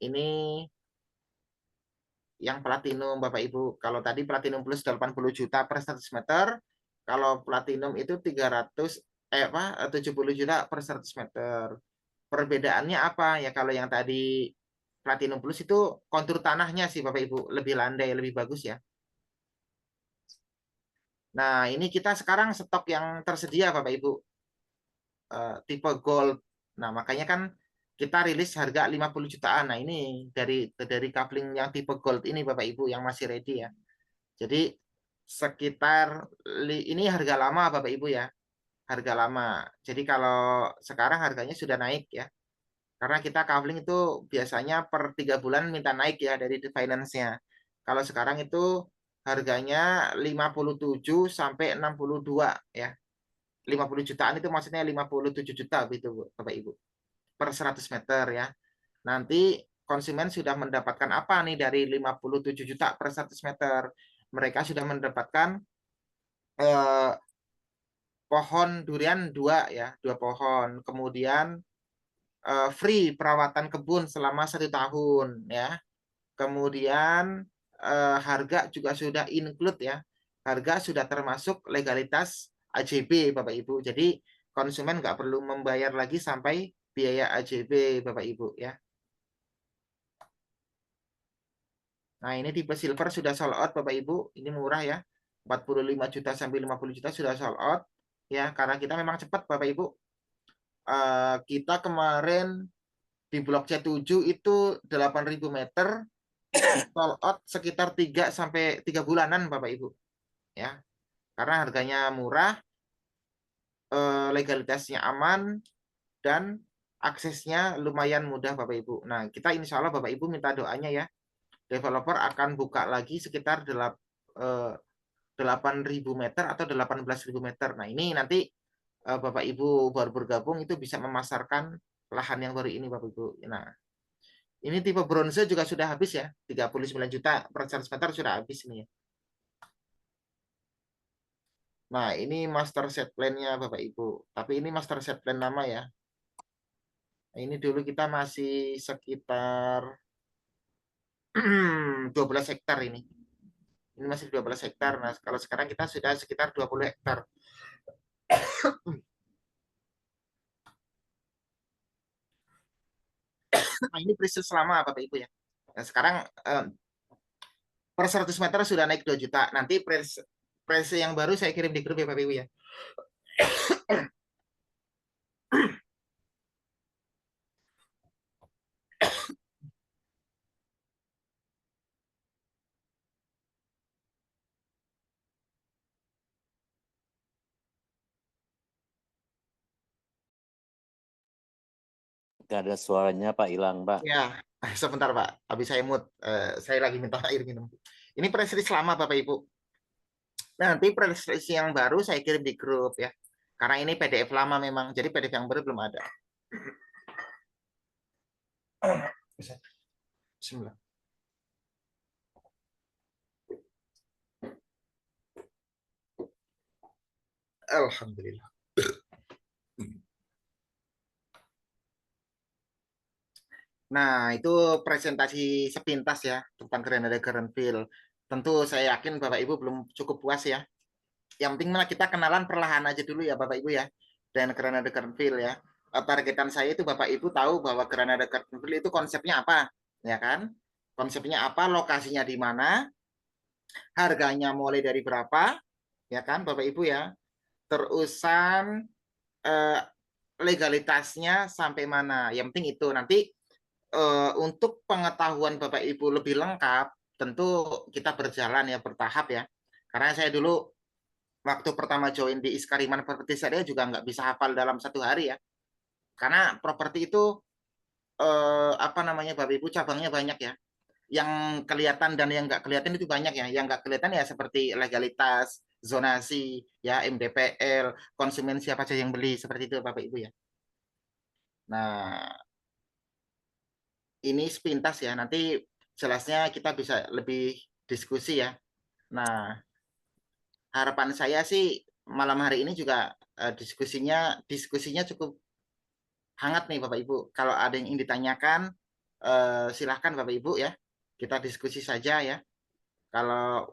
ini yang Platinum Bapak Ibu. Kalau tadi Platinum Plus 80 juta per 100 meter, kalau Platinum itu 70 juta per 100 meter. Perbedaannya apa ya? Kalau yang tadi Platinum Plus itu kontur tanahnya sih Bapak Ibu lebih landai, lebih bagus ya. Nah, ini kita sekarang stok yang tersedia Bapak Ibu. Tipe gold. Nah, makanya kan kita rilis harga 50 jutaan. Nah, ini dari coupling yang tipe gold ini Bapak Ibu yang masih ready ya. Jadi sekitar ini harga lama Bapak Ibu ya. Harga lama. Jadi kalau sekarang harganya sudah naik ya. Karena kita coupling itu biasanya per 3 bulan minta naik ya dari finance-nya. Kalau sekarang itu harganya 57 sampai 62 ya. 50 jutaan itu maksudnya 57 juta gitu Bapak Ibu. Per 100 meter ya. Nanti konsumen sudah mendapatkan apa nih dari 57 juta per 100 meter? Mereka sudah mendapatkan pohon durian 2 ya, 2 pohon. Kemudian free perawatan kebun selama 1 tahun ya. Kemudian harga juga sudah include ya. Harga sudah termasuk legalitas AJB Bapak Ibu. Jadi konsumen nggak perlu membayar lagi sampai biaya AJB Bapak Ibu ya. Nah, ini tipe silver sudah sold out Bapak Ibu. Ini murah ya. 45 juta sampai 50 juta sudah sold out ya, karena kita memang cepat Bapak Ibu. Kita kemarin di Blok C7 itu 8.000 meter sold out sekitar 3 sampai 3 bulanan Bapak Ibu. Ya. Karena harganya murah, legalitasnya aman dan aksesnya lumayan mudah Bapak Ibu. Nah, kita insya Allah Bapak Ibu minta doanya ya. Developer akan buka lagi sekitar 8.000 meter atau 18.000 meter. Nah, ini nanti Bapak Ibu baru bergabung itu bisa memasarkan lahan yang baru ini Bapak Ibu. Nah, ini tipe bronze juga sudah habis ya. 39 juta per 100 meter sudah habis ini ya. Nah, ini master set plan-nya Bapak Ibu. Tapi ini master set plan lama ya. Nah, ini dulu kita masih sekitar 12 hektar ini. Ini masih 12 hektar. Nah, kalau sekarang kita sudah sekitar 20 hektar. Nah, ini presale selama Bapak Ibu ya. Nah, sekarang per 100 meter sudah naik 2 juta. Nanti price yang baru saya kirim di grup ya Bapak Ibu ya. Gak ada suaranya Pak, hilang Pak. Ya, sebentar Pak. Habis saya mood. Saya lagi minta air minum. Ini press release lama Bapak Ibu. Nah, nanti press release yang baru saya kirim di grup ya. Karena ini PDF lama memang. Jadi PDF yang baru belum ada. Bismillah. Alhamdulillah. Nah, itu presentasi sepintas ya tentang Granada Gardenville. Tentu saya yakin Bapak Ibu belum cukup puas ya. Yang penting mah kita kenalan perlahan aja dulu ya Bapak Ibu ya. Dan Granada Gardenville ya. Targetan saya itu Bapak Ibu tahu bahwa Granada Gardenville itu konsepnya apa, ya kan? Konsepnya apa, lokasinya di mana, harganya mulai dari berapa, ya kan Bapak Ibu ya. Terusan eh, legalitasnya sampai mana. Yang penting itu nanti untuk pengetahuan Bapak Ibu lebih lengkap, tentu kita berjalan ya bertahap ya. Karena saya dulu waktu pertama join di Iskariman Properti Syariah juga nggak bisa hafal dalam satu hari ya. Karena properti itu apa namanya Bapak Ibu cabangnya banyak ya. Yang kelihatan dan yang nggak kelihatan itu banyak ya. Yang nggak kelihatan ya seperti legalitas, zonasi, ya MDPL, konsumen siapa saja yang beli seperti itu Bapak Ibu ya. Nah, ini sepintas ya. Nanti jelasnya kita bisa lebih diskusi ya. Nah, harapan saya sih malam hari ini juga diskusinya cukup hangat nih Bapak Ibu. Kalau ada yang ingin ditanyakan, silahkan Bapak Ibu ya. Kita diskusi saja ya. Kalau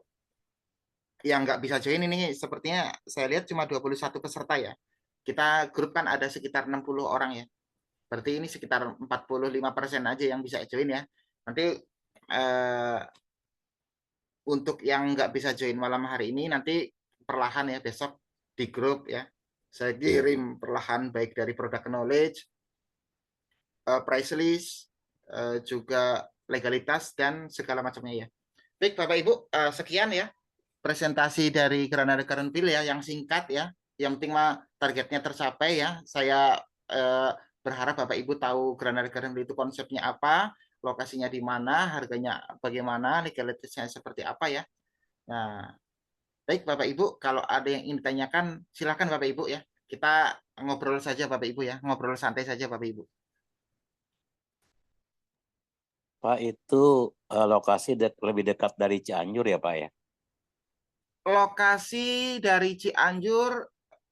yang nggak bisa join ini sepertinya saya lihat cuma 21 peserta ya. Kita grup kan ada sekitar 60 orang ya. Berarti ini sekitar 45% aja yang bisa join ya. Nanti eh, untuk yang nggak bisa join malam hari ini nanti perlahan ya besok di grup ya saya kirim perlahan baik dari product knowledge, price list, juga legalitas dan segala macamnya ya. Baik Bapak Ibu, sekian ya presentasi dari Granada Gardenville ya yang singkat ya. Yang penting mah targetnya tercapai ya. Saya berharap Bapak Ibu tahu Granada Gardenville itu konsepnya apa, lokasinya di mana, harganya bagaimana, legalitasnya seperti apa ya. Nah, baik Bapak Ibu, kalau ada yang ingin ditanyakan, silakan Bapak Ibu ya. Kita ngobrol saja Bapak Ibu ya, ngobrol santai saja Bapak Ibu. Pak, itu lokasi lebih dekat dari Cianjur ya Pak ya? Lokasi dari Cianjur,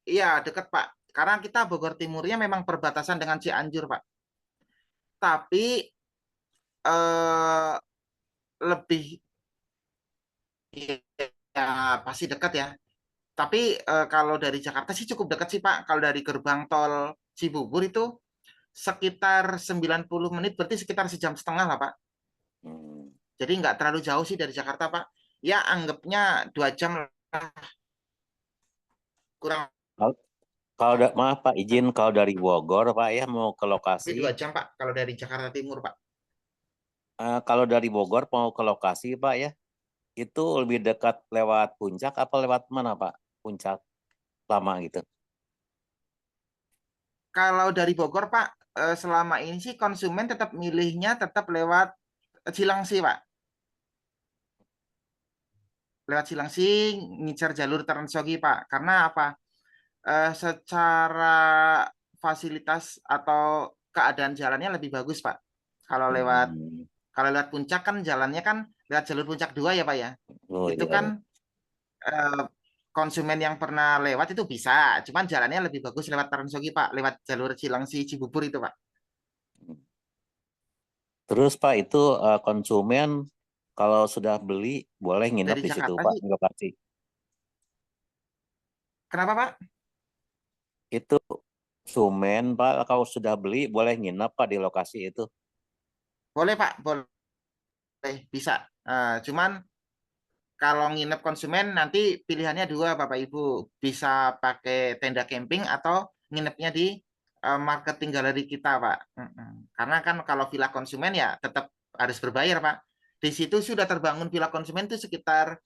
ya dekat Pak. Karena kita Bogor Timurnya memang perbatasan dengan Cianjur Pak. Tapi eh, lebih ya pasti dekat ya. Tapi kalau dari Jakarta sih cukup dekat sih Pak. Kalau dari gerbang tol Cibubur itu sekitar 90 menit, berarti sekitar sejam setengah lah Pak. Hmm. Jadi nggak terlalu jauh sih dari Jakarta Pak. Ya anggapnya 2 jam lah, kurang Maaf Pak, izin kalau dari Bogor Pak ya mau ke lebih lokasi. 2 jam Pak. Kalau dari Jakarta Timur Pak. Kalau dari Bogor mau ke lokasi Pak ya, itu lebih dekat lewat puncak apa lewat mana Pak? Puncak lama gitu. Kalau dari Bogor Pak, selama ini sih konsumen tetap milihnya tetap lewat Cilangsi Pak. Lewat Cilangsi ngincar jalur Transogi Pak. Karena apa? Secara fasilitas atau keadaan jalannya lebih bagus Pak. Kalau lewat Hmm. kalau lewat puncak kan jalannya kan lewat jalur puncak 2 ya Pak ya. Oh Itu iya, kan iya. eh, konsumen yang pernah lewat itu bisa, cuman jalannya lebih bagus lewat Transogi Pak, lewat jalur Cilangsi Cibubur itu Pak. Terus Pak itu konsumen kalau sudah beli boleh nginep Dari di situ Jakarta Pak sih, di lokasi. kenapa Pak? Itu konsumen Pak kalau sudah beli boleh nginep Pak di lokasi itu. Boleh Pak, boleh, bisa. Cuman kalau nginep konsumen nanti pilihannya dua Bapak Ibu, bisa pakai tenda camping atau nginepnya di marketing galeri kita Pak. Karena kan kalau villa konsumen ya tetap harus berbayar Pak. Di situ sudah terbangun villa konsumen itu sekitar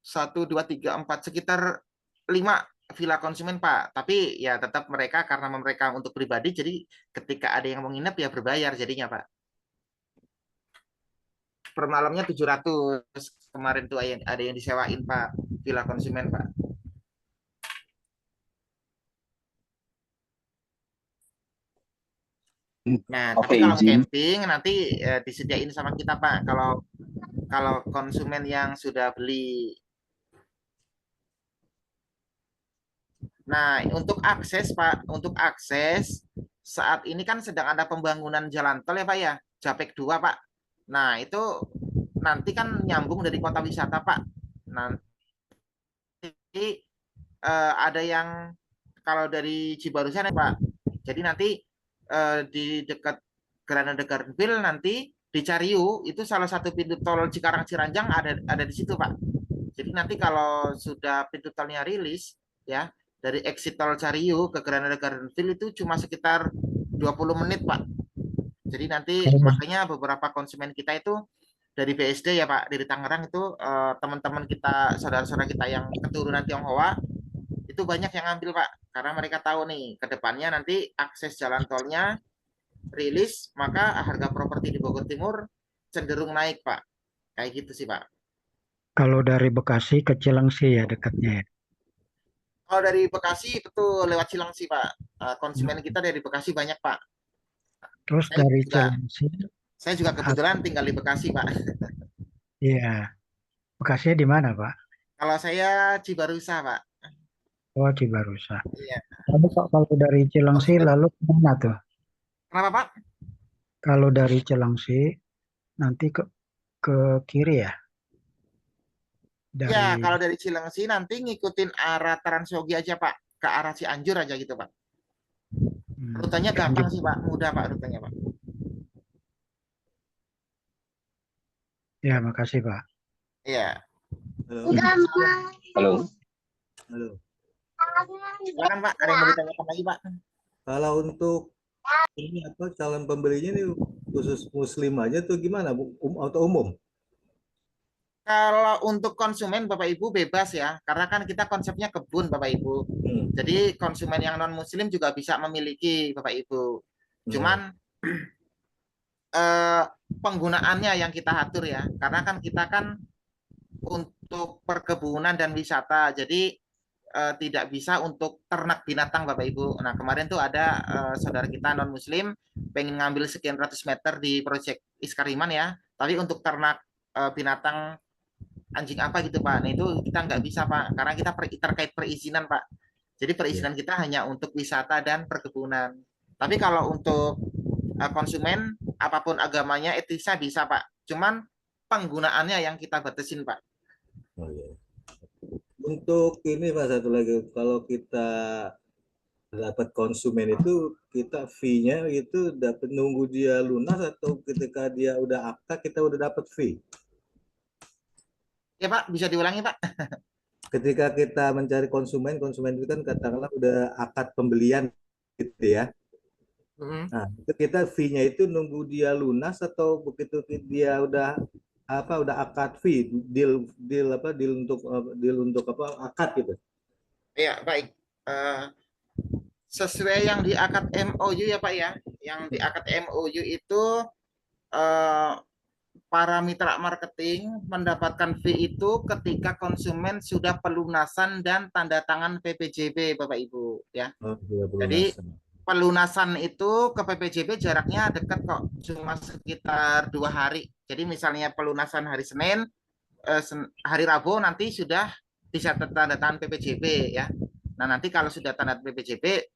1, 2, 3, 4, sekitar 5 villa konsumen Pak. Tapi ya tetap mereka karena mereka untuk pribadi, jadi ketika ada yang mau nginep ya berbayar jadinya Pak. Per malamnya 700 kemarin tuh ada yang disewain Pak, villa konsumen Pak. Nah, tapi Oke, kalau izin. camping nanti disediain sama kita Pak. Kalau kalau konsumen yang sudah beli. Nah, untuk akses Pak, untuk akses saat ini kan sedang ada pembangunan jalan tol ya Pak ya. Japek 2 Pak. Nah itu nanti kan nyambung dari kota wisata Pak. Nanti ada yang kalau dari Cibarusah nih Pak. Jadi nanti di dekat Granada Gardenville nanti di Cariu itu salah satu pintu tol Cikarang Ciranjang ada di situ Pak. Jadi nanti kalau sudah pintu tolnya rilis ya dari exit tol Cariu ke Granada Gardenville itu cuma sekitar 20 menit Pak. Jadi nanti makanya beberapa konsumen kita itu dari BSD ya Pak, dari Tangerang itu teman-teman kita, saudara-saudara kita yang keturunan Tionghoa itu banyak yang ngambil Pak, karena mereka tahu nih ke depannya nanti akses jalan tolnya rilis, maka harga properti di Bogor Timur cenderung naik Pak. Kayak gitu sih Pak. Kalau dari Bekasi ke Cilengsi ya dekatnya ya. Kalau dari Bekasi betul lewat Cilengsi Pak. Konsumen kita dari Bekasi banyak Pak. Terus Saya dari juga Cilengsi, saya juga kebetulan tinggal di Bekasi Pak. iya, Bekasinya di mana Pak? Kalau saya Cibarusah Pak. Oh, Cibarusah. Iya. Lalu Pak, kalau dari Cilengsi Konsumen lalu kemana tuh? kenapa Pak? Kalau dari Cilengsi nanti ke kiri ya, Ya, dari kalau dari Cilengsi nanti ngikutin arah Transyogi aja Pak, ke arah Cianjur aja gitu Pak. Rutenya gampang Cianjur. sih Pak, mudah Pak rutenya Pak. Ya, makasih Pak. Iya. Halo, Halo. halo. Silakan Pak, ada yang mau ditanyakan lagi Pak? Kalau untuk ini apa calon pembelinya nih khusus Muslim aja tuh gimana Bu? Atau umum? Kalau untuk konsumen Bapak Ibu bebas ya, karena kan kita konsepnya kebun Bapak Ibu. Jadi konsumen yang non Muslim juga bisa memiliki Bapak Ibu. Cuman penggunaannya yang kita atur ya, karena kan kita kan untuk perkebunan dan wisata, jadi tidak bisa untuk ternak binatang Bapak Ibu. Nah kemarin tuh ada saudara kita non Muslim pengen ngambil sekian ratus meter di proyek Iskariman ya, tapi untuk ternak binatang anjing apa gitu Pak. Nah itu kita nggak bisa Pak, karena kita terkait perizinan Pak. Jadi perizinan kita hanya untuk wisata dan perkebunan. Tapi kalau untuk konsumen apapun agamanya etisnya bisa Pak. Cuman penggunaannya yang kita batasin Pak. Oh, iya. Untuk ini Pak satu lagi, kalau kita dapat konsumen itu kita fee-nya itu dapat nunggu dia lunas atau ketika dia udah akta kita udah dapat fee. Ya Pak, bisa diulangi Pak? Ketika kita mencari konsumen, konsumen itu kan katakanlah udah akad pembelian gitu ya. Nah, itu kita fee-nya itu nunggu dia lunas atau begitu dia udah akad fee, deal untuk apa akad gitu. Ya baik. Sesuai yang di akad MOU ya Pak ya. Yang di akad MOU itu para mitra marketing mendapatkan fee itu ketika konsumen sudah pelunasan dan tanda tangan PPJB Bapak Ibu ya. Oh, Jadi pelunasan itu ke PPJB jaraknya dekat kok, cuma sekitar 2 hari. Jadi misalnya pelunasan hari Senin, hari Rabu nanti sudah bisa tanda tangan PPJB ya. Nah nanti kalau sudah tanda PPJB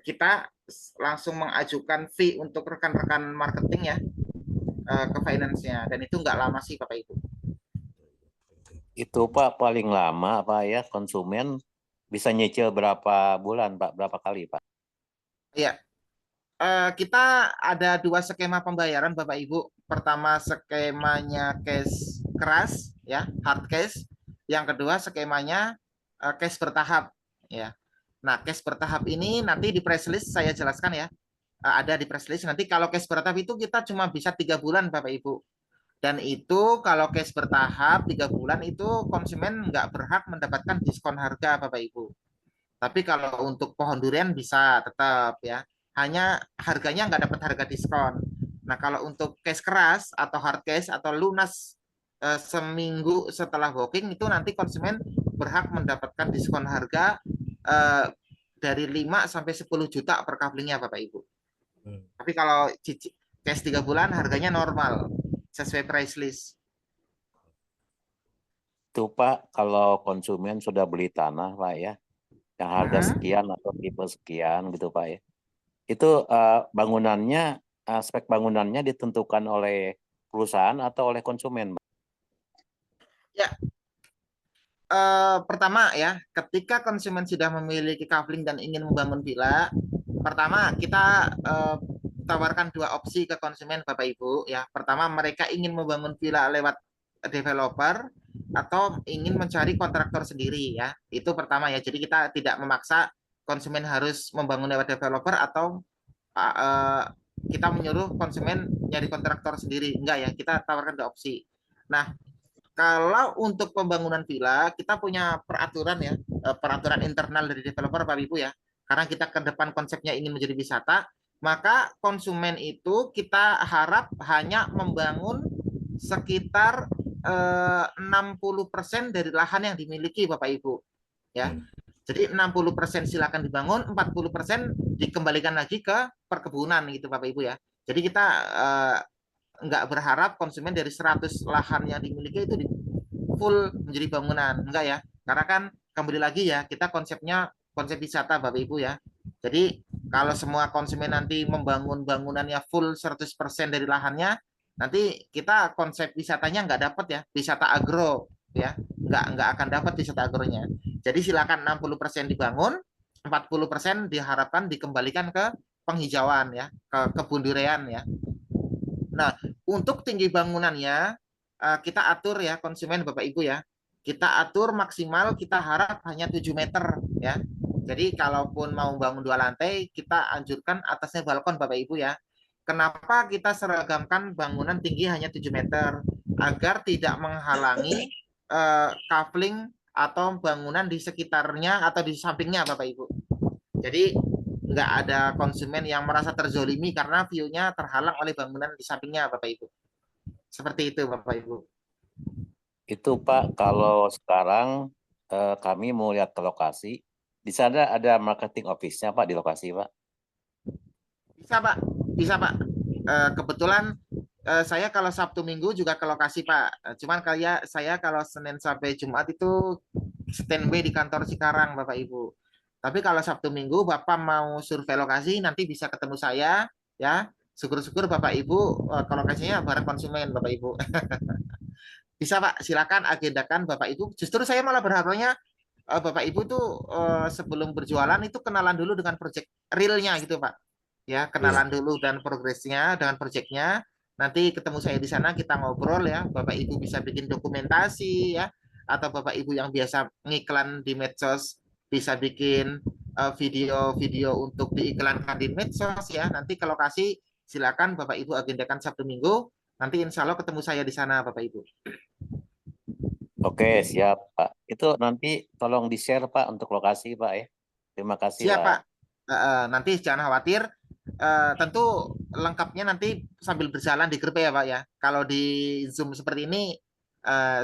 kita langsung mengajukan fee untuk rekan-rekan marketing ya ke finance-nya, dan itu nggak lama sih Bapak Ibu. Itu Pak paling lama Pak ya konsumen bisa nyicil berapa bulan Pak? Berapa kali Pak? Iya, kita ada 2 skema pembayaran Bapak Ibu. Pertama skemanya cash keras ya, hard cash. Yang kedua skemanya cash bertahap ya. Nah, cash bertahap ini nanti di press list saya jelaskan ya. Ada di press list. Nanti kalau cash bertahap itu kita cuma bisa 3 bulan Bapak Ibu. Dan itu kalau cash bertahap 3 bulan itu konsumen nggak berhak mendapatkan diskon harga Bapak Ibu. Tapi kalau untuk pohon durian bisa tetap ya. Hanya harganya nggak dapat harga diskon. Nah kalau untuk cash keras atau hard cash atau lunas seminggu setelah booking itu nanti konsumen berhak mendapatkan diskon harga dari 5 sampai 10 juta per kablingnya Bapak Ibu. Tapi kalau cash 3 bulan harganya normal sesuai price list. Itu Pak kalau konsumen sudah beli tanah Pak ya, yang harga sekian atau tipe sekian gitu Pak ya. Itu bangunannya aspek bangunannya ditentukan oleh perusahaan atau oleh konsumen, Pak? Ya, pertama ya, ketika konsumen sudah memiliki kafling dan ingin membangun villa, pertama kita tawarkan dua opsi ke konsumen Bapak Ibu ya. Pertama, mereka ingin membangun villa lewat developer atau ingin mencari kontraktor sendiri ya. Itu pertama ya. Jadi kita tidak memaksa konsumen harus membangun lewat developer atau uh, kita menyuruh konsumen nyari kontraktor sendiri. Enggak ya, kita tawarkan dua opsi. Nah, kalau untuk pembangunan villa, kita punya peraturan ya, peraturan internal dari developer Bapak Ibu ya. Karena kita ke depan konsepnya ingin menjadi wisata, maka konsumen itu kita harap hanya membangun sekitar 60% dari lahan yang dimiliki Bapak Ibu. Ya. Jadi 60% silakan dibangun, 40% dikembalikan lagi ke perkebunan gitu Bapak Ibu ya. Jadi kita nggak berharap konsumen dari 100 lahan yang dimiliki itu full menjadi bangunan, enggak ya, karena kan kembali lagi ya, kita konsepnya konsep wisata Bapak Ibu ya. Jadi kalau semua konsumen nanti membangun bangunannya full 100% dari lahannya, nanti kita konsep wisatanya nggak dapat ya, wisata agro ya, nggak akan dapat wisata agronya. Jadi silakan 60% dibangun, 40% diharapkan dikembalikan ke penghijauan ya, ke kebun durian ya. Nah, untuk tinggi bangunannya kita atur ya konsumen Bapak Ibu ya. Kita atur maksimal kita harap hanya 7 meter ya. Jadi kalaupun mau bangun 2 lantai, kita anjurkan atasnya balkon Bapak Ibu ya. Kenapa kita seragamkan bangunan tinggi hanya 7 meter? Agar tidak menghalangi kafling atau bangunan di sekitarnya atau di sampingnya Bapak Ibu. Jadi nggak ada konsumen yang merasa terzolimi karena view-nya terhalang oleh bangunan di sampingnya Bapak Ibu. Seperti itu Bapak Ibu. Itu Pak, kalau sekarang kami mau lihat ke lokasi, di sana ada marketing office-nya Pak di lokasi Pak? Bisa Pak, bisa Pak. Kebetulan saya kalau Sabtu Minggu juga ke lokasi Pak. Cuman kayak saya kalau Senin sampai Jumat itu standby di kantor Cikarang Bapak Ibu. Tapi kalau Sabtu Minggu Bapak mau survei lokasi nanti bisa ketemu saya ya. Syukur-syukur Bapak Ibu ke lokasinya bareng konsumen Bapak Ibu. Bisa Pak, silakan agendakan Bapak Ibu. Justru saya malah berharapnya Bapak Ibu tuh sebelum berjualan itu kenalan dulu dengan project realnya gitu Pak. Ya, kenalan dulu dan progresnya dengan projectnya. Nanti ketemu saya di sana kita ngobrol ya. Bapak Ibu bisa bikin dokumentasi ya. Atau Bapak Ibu yang biasa ngiklan di medsos bisa bikin video-video untuk diiklankan di medsos ya. Nanti ke lokasi silakan Bapak Ibu agendakan Sabtu Minggu. Nanti insya Allah ketemu saya di sana Bapak Ibu. Oke, siap Pak. Itu nanti tolong di-share Pak untuk lokasi Pak ya. Terima kasih Siap Pak. Pak. Nanti jangan khawatir. Tentu lengkapnya nanti sambil berjalan di grup ya Pak ya. Kalau di Zoom seperti ini,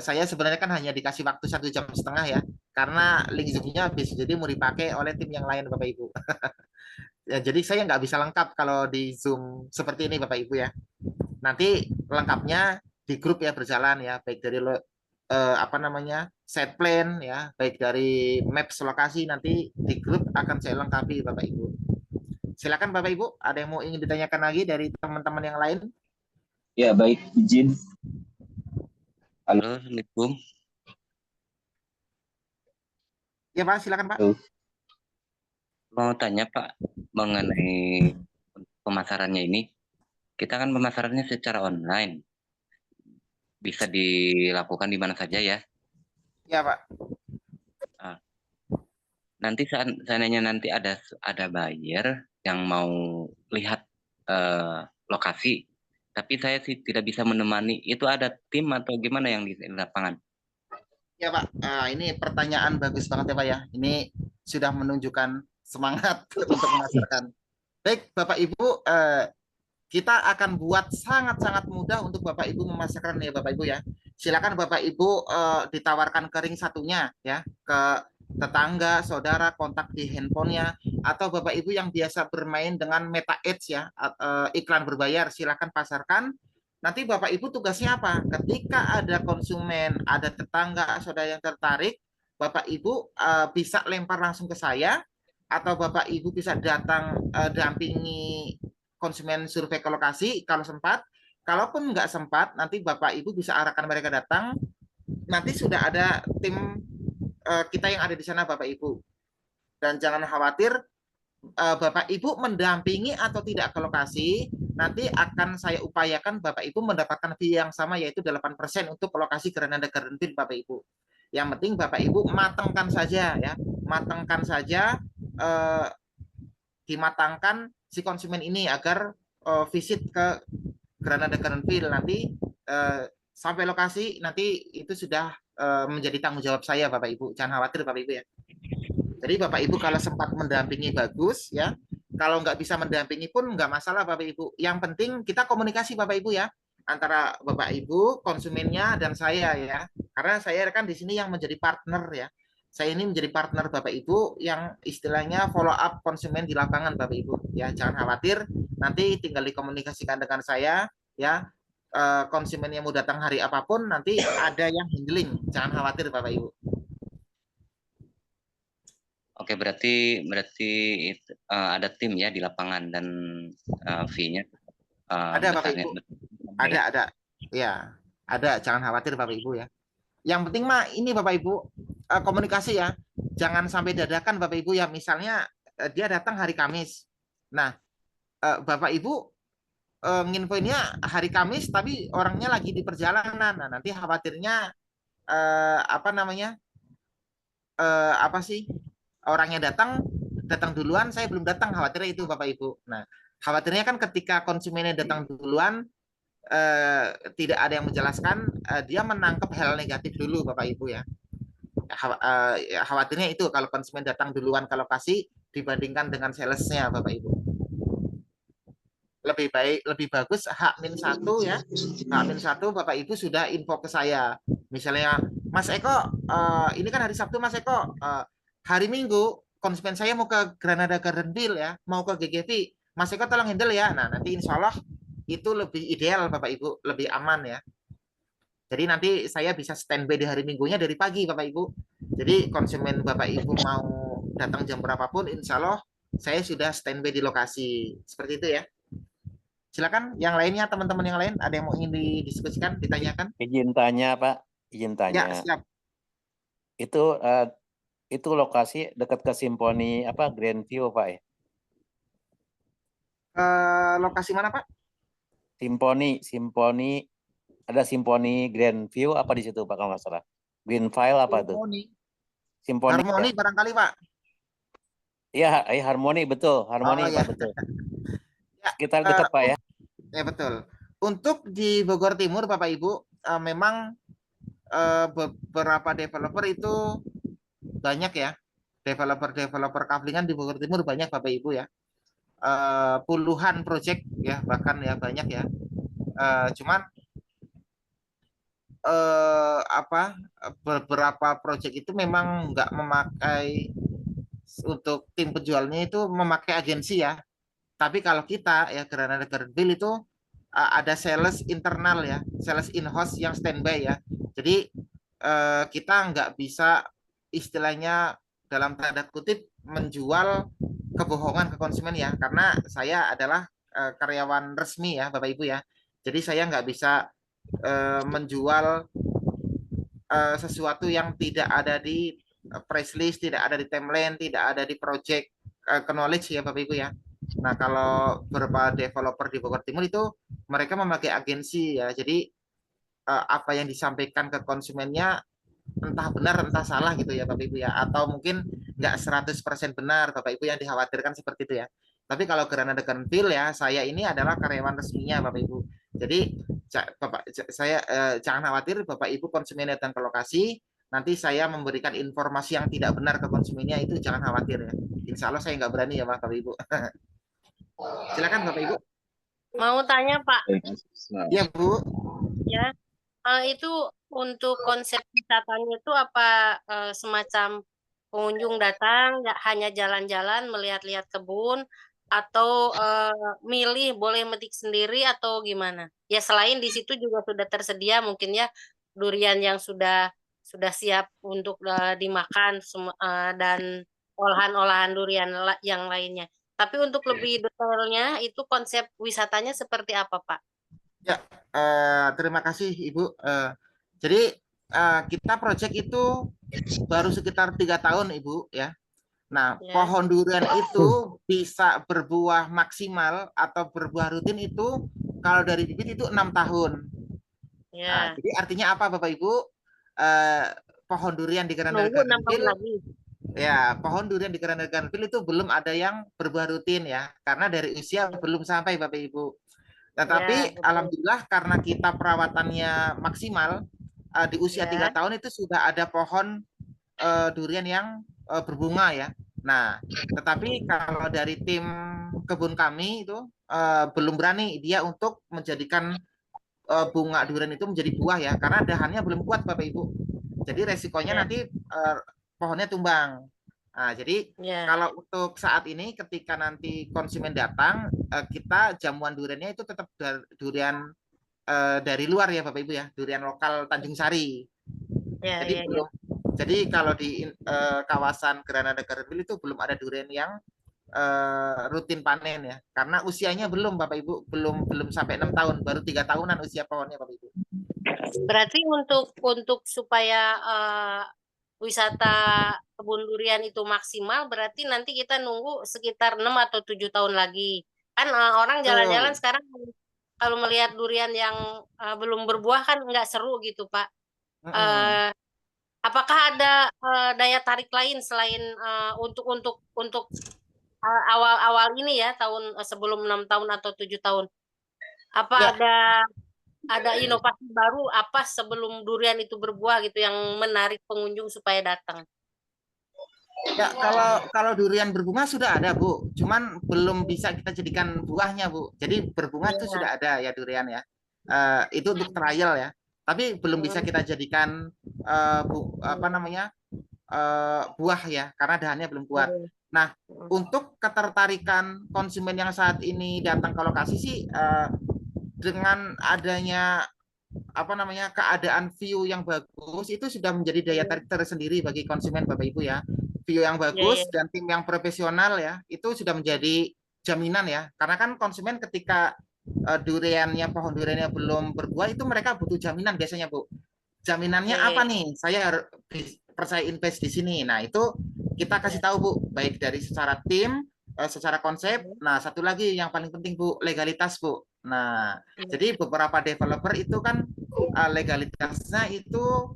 saya sebenarnya kan hanya dikasih waktu 1,5 jam ya. Karena link Zoom-nya habis, jadi mau dipakai oleh tim yang lain Bapak Ibu. Ya, jadi saya nggak bisa lengkap kalau di Zoom seperti ini Bapak Ibu ya. Nanti lengkapnya di grup ya berjalan ya, baik dari set plan ya, baik dari maps lokasi nanti di grup akan saya lengkapi Bapak Ibu. Silakan Bapak Ibu, ada yang mau ingin ditanyakan lagi dari teman-teman yang lain? Ya, baik, izin. Halo, Assalamualaikum. Ya Pak, silakan Pak. Halo. Mau tanya Pak, mengenai pemasarannya ini. Kita kan pemasarannya secara online. Bisa dilakukan di mana saja ya? Ya Pak. Nanti seandainya nanti ada buyer yang mau lihat lokasi, tapi saya sih tidak bisa menemani. Itu ada tim atau gimana yang di lapangan? Ya Pak, ini pertanyaan bagus banget ya Pak ya. Ini sudah menunjukkan semangat untuk memasarkan. Baik Bapak Ibu, kita akan buat sangat-sangat mudah untuk Bapak Ibu memasarkan ya Bapak Ibu ya. Silakan Bapak Ibu ditawarkan ke ring satunya ya, ke tetangga, saudara, kontak di handphonenya, atau Bapak Ibu yang biasa bermain dengan Meta Ads ya, iklan berbayar, silakan pasarkan. Nanti Bapak Ibu tugasnya apa? Ketika ada konsumen, ada tetangga, saudara yang tertarik, Bapak Ibu bisa lempar langsung ke saya, atau Bapak Ibu bisa datang dampingi konsumen survei ke lokasi kalau sempat. Kalaupun nggak sempat, nanti Bapak Ibu bisa arahkan mereka datang. Nanti sudah ada tim kita yang ada di sana, Bapak Ibu. Dan jangan khawatir, Bapak Ibu mendampingi atau tidak ke lokasi, nanti akan saya upayakan Bapak Ibu mendapatkan fee yang sama, yaitu 8% untuk lokasi Granada Garden Field, Bapak Ibu. Yang penting Bapak Ibu matangkan saja ya, matangkan saja, dimatangkan si konsumen ini agar visit ke Granada Garden Field nanti sampai lokasi nanti itu sudah menjadi tanggung jawab saya, Bapak Ibu. Jangan khawatir, Bapak Ibu ya. Jadi Bapak Ibu kalau sempat mendampingi bagus ya. Kalau nggak bisa mendampingi pun nggak masalah, Bapak Ibu. Yang penting kita komunikasi, Bapak Ibu ya, antara Bapak Ibu, konsumennya, dan saya ya. Karena saya kan di sini yang menjadi partner ya. Saya ini menjadi partner Bapak Ibu yang istilahnya follow up konsumen di lapangan, Bapak Ibu. Ya, jangan khawatir, nanti tinggal dikomunikasikan dengan saya ya. Konsumen yang mau datang hari apapun nanti ada yang handling. Jangan khawatir, Bapak Ibu. Oke, berarti ada tim ya di lapangan dan fee-nya ada, Bapak besarnya. Ibu. Ada. Ya, ada. Jangan khawatir, Bapak Ibu ya. Yang penting mah ini, Bapak Ibu, komunikasi ya. Jangan sampai dadakan, Bapak Ibu ya. Misalnya dia datang hari Kamis. Nah, Bapak Ibu nginfoinnya hari Kamis tapi orangnya lagi di perjalanan. Nah, nanti khawatirnya apa sih? Orangnya datang duluan, saya belum datang, khawatirnya itu, Bapak Ibu. Nah, khawatirnya kan ketika konsumennya datang duluan, tidak ada yang menjelaskan, dia menangkap hal negatif dulu, Bapak Ibu ya. Khawatirnya itu kalau konsumen datang duluan ke lokasi dibandingkan dengan salesnya, Bapak Ibu. Lebih bagus H-1 ya. H-1 Bapak Ibu sudah info ke saya. Misalnya, Mas Eko, ini kan hari Sabtu, Mas Eko, hari Minggu konsumen saya mau ke Granada Garden Field ya, mau ke GGV. Mas Eko tolong handle ya. Nah, nanti insya Allah itu lebih ideal, Bapak Ibu, lebih aman ya. Jadi nanti saya bisa standby di hari Minggunya dari pagi, Bapak Ibu. Jadi konsumen Bapak Ibu mau datang jam berapapun, insya Allah saya sudah standby di lokasi. Seperti itu ya. Silakan yang lainnya, teman-teman yang lain, ada yang mau ingin didiskusikan, ditanyakan? Izin tanya, Pak. Izin tanya. Ya, siap. Itu lokasi dekat ke Simponi apa Grandview, Pak ya? Lokasi mana, Pak? Simponi ada Simponi Grandview apa di situ, Pak, kalau nggak salah. Greenville apa tuh? Simponi. Harmoni barangkali, Pak. Iya, Harmoni betul. Harmoni, Oh, Pak, ya. betul. Ya, Kita dekat, Pak ya. Ya, betul. Untuk di Bogor Timur, Bapak Ibu, memang beberapa developer itu banyak ya. Developer kaflingan di Bogor Timur banyak, Bapak Ibu ya. Puluhan proyek ya, bahkan ya banyak ya. Cuman beberapa proyek itu memang nggak memakai, untuk tim penjualnya itu memakai agensi ya. Tapi kalau kita ya Granada Garden Field itu ada sales internal ya, sales in-house yang standby ya. Jadi kita nggak bisa istilahnya dalam tanda kutip menjual kebohongan ke konsumen ya, karena saya adalah karyawan resmi ya, Bapak Ibu ya. Jadi saya nggak bisa menjual sesuatu yang tidak ada di press list, tidak ada di timeline, tidak ada di project knowledge ya, Bapak Ibu ya. Nah, kalau beberapa developer di Bogor Timur itu mereka memakai agensi ya. Jadi apa yang disampaikan ke konsumennya entah benar entah salah gitu ya, Bapak Ibu ya. Atau mungkin nggak 100% benar, Bapak Ibu, yang dikhawatirkan seperti itu ya. Tapi kalau Granada Garden Field ya, saya ini adalah karyawan resminya, Bapak Ibu. Jadi saya jangan khawatir, Bapak Ibu konsumen datang ke lokasi, nanti saya memberikan informasi yang tidak benar ke konsumennya, itu jangan khawatir ya. Insya Allah saya nggak berani ya, Bapak Ibu. Silakan, Bapak Ibu. Mau tanya, Pak. Ya, Bu. Ya, itu untuk konsep wisatanya itu apa semacam pengunjung datang hanya jalan-jalan melihat-lihat kebun, atau milih boleh metik sendiri atau gimana? Ya, selain di situ juga sudah tersedia mungkin ya durian yang sudah siap untuk dimakan dan olahan-olahan durian yang lainnya. Tapi untuk lebih detailnya itu konsep wisatanya seperti apa, Pak? Ya, terima kasih Ibu. Jadi kita proyek itu baru sekitar 3 tahun Ibu ya. Nah, Ya, pohon durian itu bisa berbuah maksimal atau berbuah rutin itu kalau dari bibit itu 6 tahun. Nah, ya. jadi artinya apa Bapak Ibu? Eh, pohon durian di Nunggu 6 tahun Granada lagi. ya, pohon durian di Granada itu belum ada yang berbuah rutin ya, karena dari usia belum sampai Bapak Ibu. Ya, Tetapi betul. alhamdulillah karena kita perawatannya maksimal, di usia 3 tahun itu sudah ada pohon durian yang berbunga ya. Nah, tetapi kalau dari tim kebun kami itu belum berani dia untuk menjadikan bunga durian itu menjadi buah ya, karena dahannya belum kuat Bapak Ibu. Jadi resikonya Ya, nanti pohonnya tumbang. Nah, jadi ya, kalau untuk saat ini ketika nanti konsumen datang, kita jamuan duriannya itu tetap durian dari luar ya Bapak Ibu ya, durian lokal Tanjung Sari. ya, Jadi ya, ya. belum. Jadi kalau di kawasan Granada Garden itu belum ada durian yang rutin panen ya, karena usianya belum Bapak Ibu, belum sampai 6 tahun, baru 3 tahunan usia pohonnya Bapak Ibu. Berarti untuk supaya wisata kebun durian itu maksimal, berarti nanti kita nunggu sekitar 6 atau 7 tahun lagi. Kan orang jalan-jalan Betul. sekarang kalau melihat durian yang belum berbuah kan nggak seru gitu, Pak. Mm-mm. Eh, apakah ada daya tarik lain selain untuk awal-awal ini ya, tahun sebelum 6 tahun atau 7 tahun? Apa Ya, ada inovasi baru apa sebelum durian itu berbuah gitu yang menarik pengunjung supaya datang? ya, kalau durian berbunga sudah ada Bu, cuman belum bisa kita jadikan buahnya Bu. Jadi berbunga itu Ya. sudah ada ya durian ya. Itu untuk trial ya. Tapi belum bisa kita jadikan apa namanya buah ya, karena dahannya belum kuat. Nah, untuk ketertarikan konsumen yang saat ini datang ke lokasi sih dengan adanya apa namanya keadaan view yang bagus itu sudah menjadi daya tarik tersendiri bagi konsumen Bapak Ibu ya. View yang Ya, ya, bagus dan tim yang profesional ya itu sudah menjadi jaminan ya. Karena kan konsumen ketika pohon duriannya belum berbuah itu mereka butuh jaminan biasanya Bu. Jaminannya ya, ya, apa nih? Saya harus percaya invest di sini. Nah, itu kita kasih tahu Bu, baik dari secara tim, secara konsep. Nah, satu lagi yang paling penting Bu, legalitas Bu. Nah, jadi beberapa developer itu kan legalitasnya itu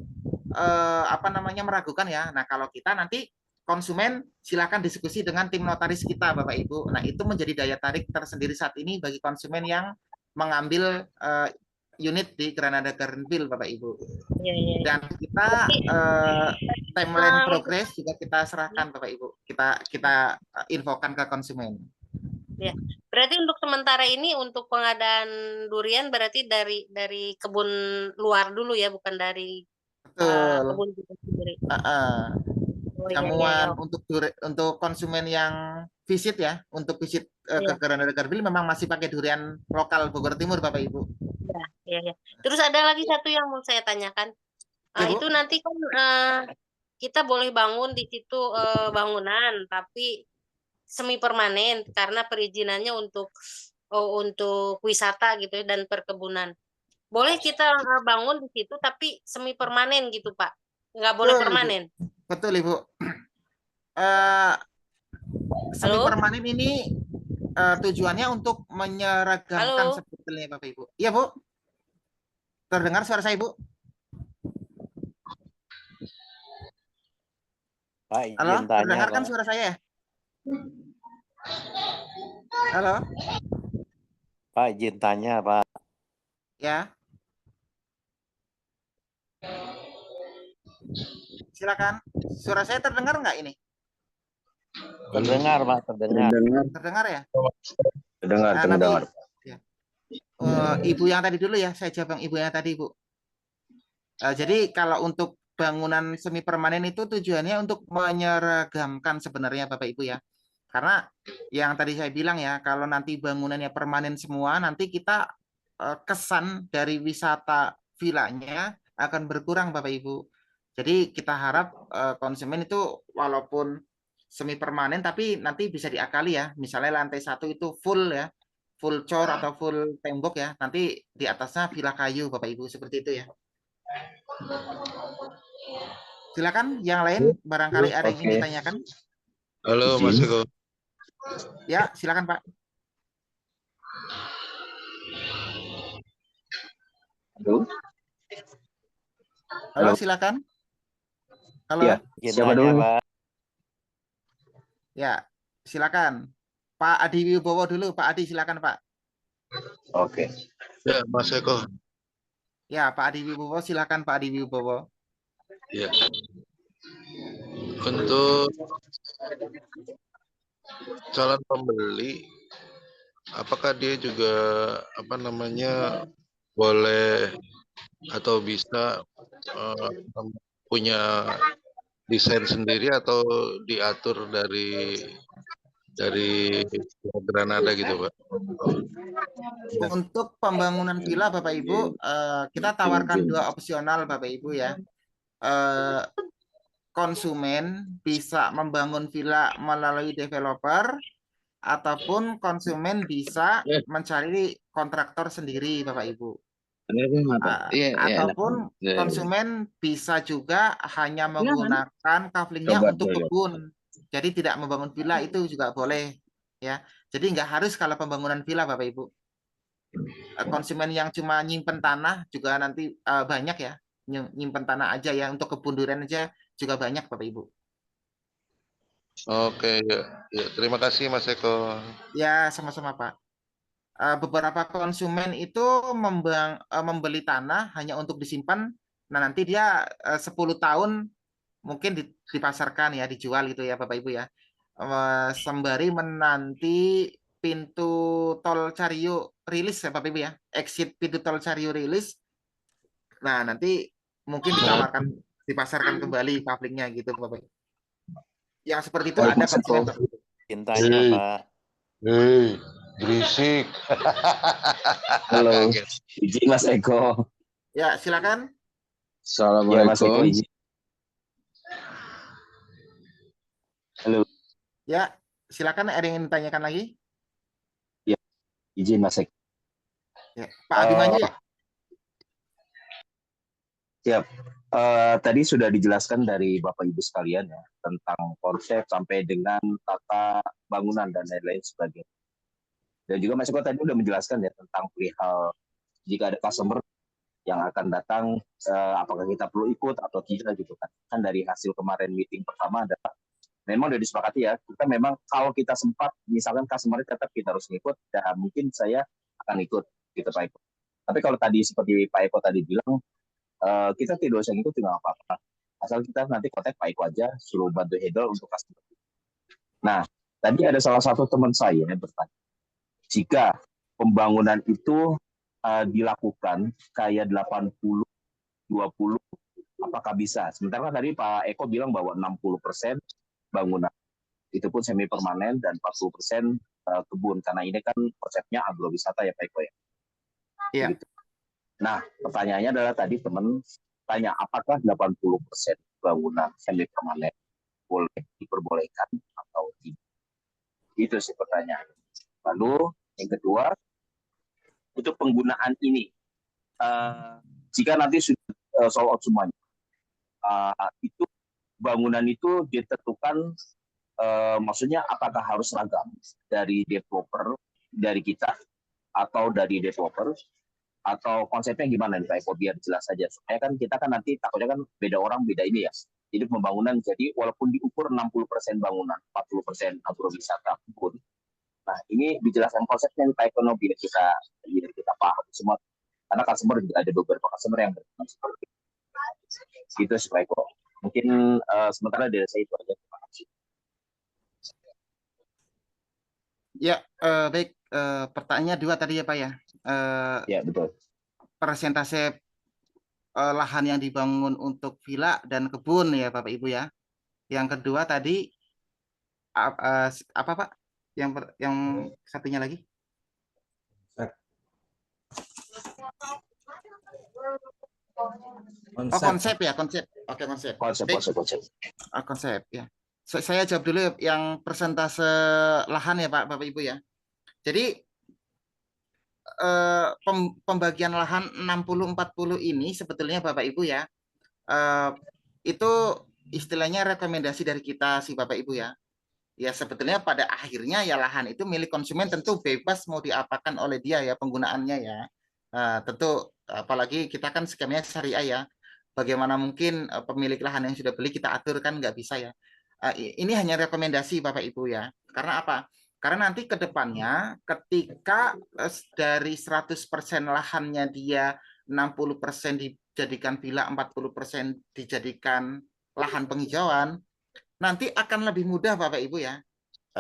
apa namanya meragukan ya. Nah, kalau kita nanti konsumen silakan diskusi dengan tim notaris kita Bapak Ibu. Nah, itu menjadi daya tarik tersendiri saat ini bagi konsumen yang mengambil unit di Granada Gardenville Bapak Ibu. ya, ya. Dan kita timeline progress juga kita serahkan Bapak Ibu. Kita infokan ke konsumen. Ya. Berarti untuk sementara ini untuk pengadaan durian berarti dari kebun luar dulu ya, bukan dari Betul. kebun kita sendiri. Oh, iya, iya, Jamuan iya. untuk konsumen yang visit ya, untuk visit ke Iya. Granada Gardenville memang masih pakai durian lokal Bogor Timur Bapak Ibu. Ya, ya, ya. Terus ada lagi satu yang mau saya tanyakan. Ya, Bu. Itu nanti kan kita boleh bangun di situ bangunan, tapi semi permanen karena perizinannya untuk wisata gitu ya, dan perkebunan. Boleh kita bangun di situ tapi semi permanen gitu Pak, nggak boleh Betul, Ibu. permanen. Betul, Ibu. Semi Halo, permanen ini tujuannya untuk menyeragamkan halo, sebetulnya Bapak Ibu. Iya, Bu. Terdengar suara saya, Bu? Pak, Halo, izin tanya terdengar kan Pak. suara saya ya? Halo, Pak, izin tanya Pak. ya. Silakan. Suara saya terdengar nggak ini? Terdengar Pak, terdengar. Terdengar ya? Terdengar, Nah, terdengar. nanti ya. Ibu yang tadi dulu ya, saya jawab yang Ibu yang tadi, Bu. Jadi kalau untuk bangunan semi permanen itu tujuannya untuk menyeragamkan sebenarnya Bapak Ibu ya. Karena yang tadi saya bilang ya, kalau nanti bangunannya permanen semua, nanti kita kesan dari wisata villanya akan berkurang Bapak Ibu. Jadi kita harap konsumen itu walaupun semi permanen tapi nanti bisa diakali ya. Misalnya lantai 1 itu full ya, full cor atau full tembok ya. Nanti di atasnya villa kayu Bapak Ibu seperti itu ya. Silakan yang lain barangkali ada yang ingin Oke. ditanyakan. Halo Mas Izin. Eko. Ya, silakan Pak. Halo. Halo, Halo. silakan. Halo. Iya, Izin siapa tanya, dulu nih? Pak. Ya, silakan. Pak Adi Wibowo dulu, Pak Adi silakan Pak. Oke. Ya Mas Eko. Ya, Pak Adi Wibowo silakan Pak Adi Wibowo. Ya. Untuk calon pembeli, apakah dia juga boleh atau bisa punya desain sendiri atau diatur dari Granada gitu Pak? Untuk pembangunan villa Bapak Ibu, kita tawarkan 2 opsional Bapak Ibu ya. Konsumen bisa membangun villa melalui developer ataupun konsumen bisa mencari kontraktor sendiri Bapak Ibu. Ataupun konsumen bisa juga hanya menggunakan kaflingnya untuk kebun. Jadi tidak membangun villa itu juga boleh ya. Jadi nggak harus kalau pembangunan villa Bapak Ibu. Konsumen yang cuma nyimpen tanah juga nanti banyak ya. Nyimpen tanah aja ya untuk kebun durian aja juga banyak Bapak Ibu. Oke, ya. Terima kasih Mas Eko. Ya, sama-sama Pak. Beberapa konsumen itu membeli tanah hanya untuk disimpan. Nah, nanti dia 10 tahun mungkin dipasarkan ya, dijual gitu ya Bapak Ibu ya. Sembari menanti pintu tol Cario rilis ya Bapak Ibu ya. Exit pintu tol Cario rilis. Nah, nanti mungkin ditawarkan, dipasarkan kembali kaflingnya gitu Bapak Ibu. Yang seperti itu ada konsumen Bapak Ibu. Izin tanya, Pak. Hei, berisik. Halo. Izin Mas Eko. Ya, silakan. Ya, Mas Eko izin. Halo. Ya, silakan ada yang ingin ditanyakan lagi? Ya, izin Mas Eko. Ya, Pak Abimanyu ya? Siap. Tadi sudah dijelaskan dari Bapak Ibu sekalian ya tentang konsep sampai dengan tata bangunan dan lain-lain sebagainya. Dan juga Mas Eko tadi sudah menjelaskan ya tentang perihal jika ada customer yang akan datang, apakah kita perlu ikut atau tidak gitu kan. Kan dari hasil kemarin meeting pertama adalah memang sudah disepakati ya, kita memang kalau kita sempat, misalkan customer tetap kita harus ikut, ya mungkin saya akan ikut gitu Pak Eko. Tapi kalau tadi seperti Pak Eko tadi bilang, kita tidak usah ikut juga apa-apa. Asal kita nanti kontak Pak Eko aja, suruh bantu handle untuk customer. Nah, tadi ada salah satu teman saya yang bertanya, jika pembangunan itu dilakukan kayak 80-20, apakah bisa? Sementara tadi Pak Eko bilang bahwa 60% bangunan, itu pun semi permanen dan 40% kebun, karena ini kan konsepnya agrowisata ya Pak Eko ya. Iya. Gitu. Nah, pertanyaannya adalah tadi teman tanya, apakah 80% bangunan semi permanen boleh diperbolehkan atau tidak? Itu sih pertanyaan. Lalu yang kedua, untuk penggunaan ini, jika nanti sudah sold out semuanya, itu bangunan itu ditentukan, maksudnya apakah harus seragam dari developer, dari kita, atau dari developer, atau konsepnya gimana nih Pak Eko, biar jelas saja. Supaya kan kita kan nanti takutnya kan beda orang beda ini ya. Jadi pembangunan jadi walaupun diukur 60% bangunan, 40% agrowisata pun. Nah, ini dijelaskan konsepnya nih Pak Eko biar kita paham semua. Karena customer juga ada beberapa customer yang bertanya seperti itu. Gitu sih Pak Eko. Mungkin sementara dari saya itu aja. Terima kasih. Ya, baik. Pertanyaan 2 tadi ya Pak ya. Ya, betul. Persentase lahan yang dibangun untuk villa dan kebun ya Bapak Ibu ya. Yang kedua tadi apa Pak? Yang satunya lagi? Konsep. Oh, konsep ya, konsep. Oke, konsep. Konsep Baik. ya. Konsep ya. Saya jawab dulu yang persentase lahan ya Pak, Bapak Ibu ya. Jadi pembagian lahan 60-40 ini sebetulnya Bapak Ibu ya, itu istilahnya rekomendasi dari kita sih Bapak Ibu ya. Ya sebetulnya pada akhirnya ya lahan itu milik konsumen, tentu bebas mau diapakan oleh dia ya penggunaannya ya. Tentu apalagi kita kan skemnya syariah ya. Bagaimana mungkin pemilik lahan yang sudah beli kita atur, kan nggak bisa ya. Ini hanya rekomendasi Bapak Ibu ya. Karena apa? Karena nanti ke depannya ketika dari 100% lahannya dia 60% dijadikan villa, 40% dijadikan lahan penghijauan, nanti akan lebih mudah Bapak Ibu ya.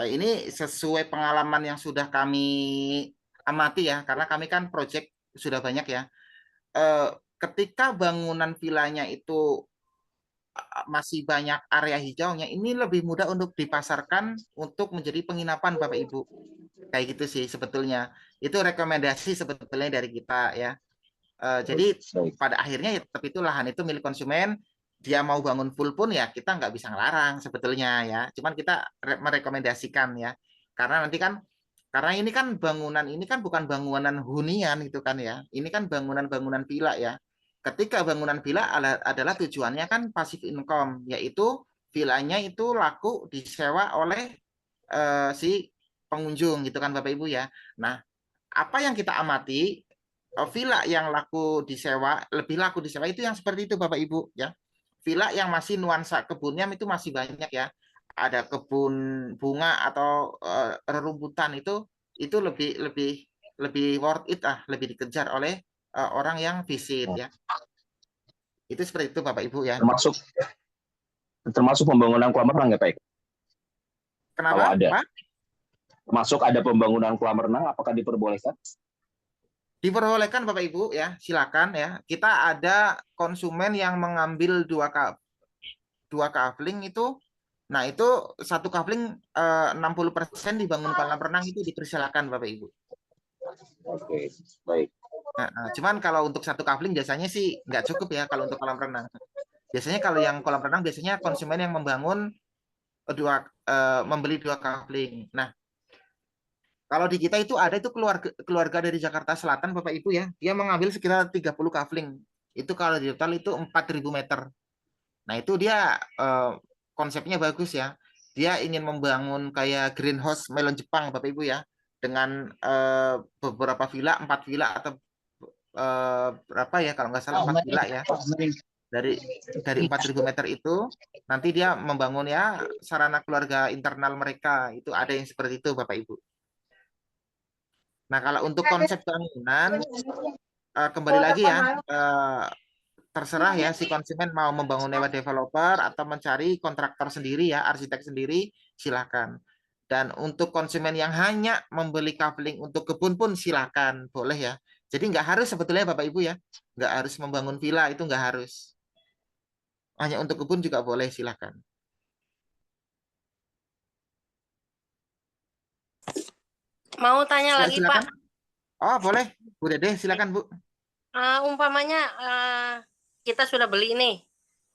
Ini sesuai pengalaman yang sudah kami amati ya, karena kami kan proyek sudah banyak ya. Ketika bangunan vilanya itu masih banyak area hijaunya, ini lebih mudah untuk dipasarkan untuk menjadi penginapan Bapak Ibu. Kayak gitu sih sebetulnya. Itu rekomendasi sebetulnya dari kita ya. Jadi pada akhirnya ya, tapi itu lahan itu milik konsumen. Dia mau bangun full pun ya kita nggak bisa ngelarang sebetulnya ya. Cuman kita merekomendasikan ya. Karena nanti kan, karena ini kan bangunan ini kan bukan bangunan hunian gitu kan ya. Ini kan bangunan-bangunan villa ya. Ketika bangunan villa adalah tujuannya kan passive income, yaitu villanya itu laku disewa oleh si pengunjung gitu kan Bapak Ibu ya. Nah, apa yang kita amati, villa yang laku disewa, lebih laku disewa itu yang seperti itu Bapak Ibu ya. Villa yang masih nuansa kebunnya itu masih banyak ya. Ada kebun bunga atau rerumputan itu lebih lebih lebih worth it lebih dikejar oleh orang yang visit ya. Itu seperti itu Bapak Ibu ya. Termasuk pembangunan kolam renang ya Pak? Kenapa Kalau ada. Pak? Termasuk ada pembangunan kolam renang, apakah diperbolehkan? Diperbolehkan Bapak Ibu ya, silakan ya. Kita ada konsumen yang mengambil dua kafling itu. Nah, itu satu kafling 60% dibangun kolam renang, itu dipersilakan Bapak Ibu. Oke, baik. Nah, cuman kalau untuk satu kafling biasanya sih nggak cukup ya kalau untuk kolam renang. Biasanya kalau yang kolam renang biasanya konsumen yang membangun membeli dua kafling. Nah, kalau di kita itu ada itu keluarga dari Jakarta Selatan Bapak Ibu ya, dia mengambil sekitar 30 kafling. Itu kalau di total itu 4.000 meter. Nah, itu dia konsepnya bagus ya. Dia ingin membangun kayak greenhouse melon Jepang Bapak Ibu ya, dengan beberapa villa, 4 villa atau berapa ya, kalau nggak salah 4 villa ya. Dari 4.000 meter itu nanti dia membangun ya sarana keluarga internal mereka. Itu ada yang seperti itu Bapak Ibu. Nah, kalau untuk konsep bangunan kembali lagi ya, terserah ya si konsumen mau membangun lewat developer atau mencari kontraktor sendiri ya, arsitek sendiri, silakan. Dan untuk konsumen yang hanya membeli kafling untuk kebun pun silakan, boleh ya. Jadi nggak harus sebetulnya Bapak Ibu ya, nggak harus membangun villa, itu nggak harus. Hanya untuk kebun juga boleh, silakan. Mau tanya lagi Silakan. Pak. Oh boleh, Bu Dede silakan Bu. Umpamanya kita sudah beli nih,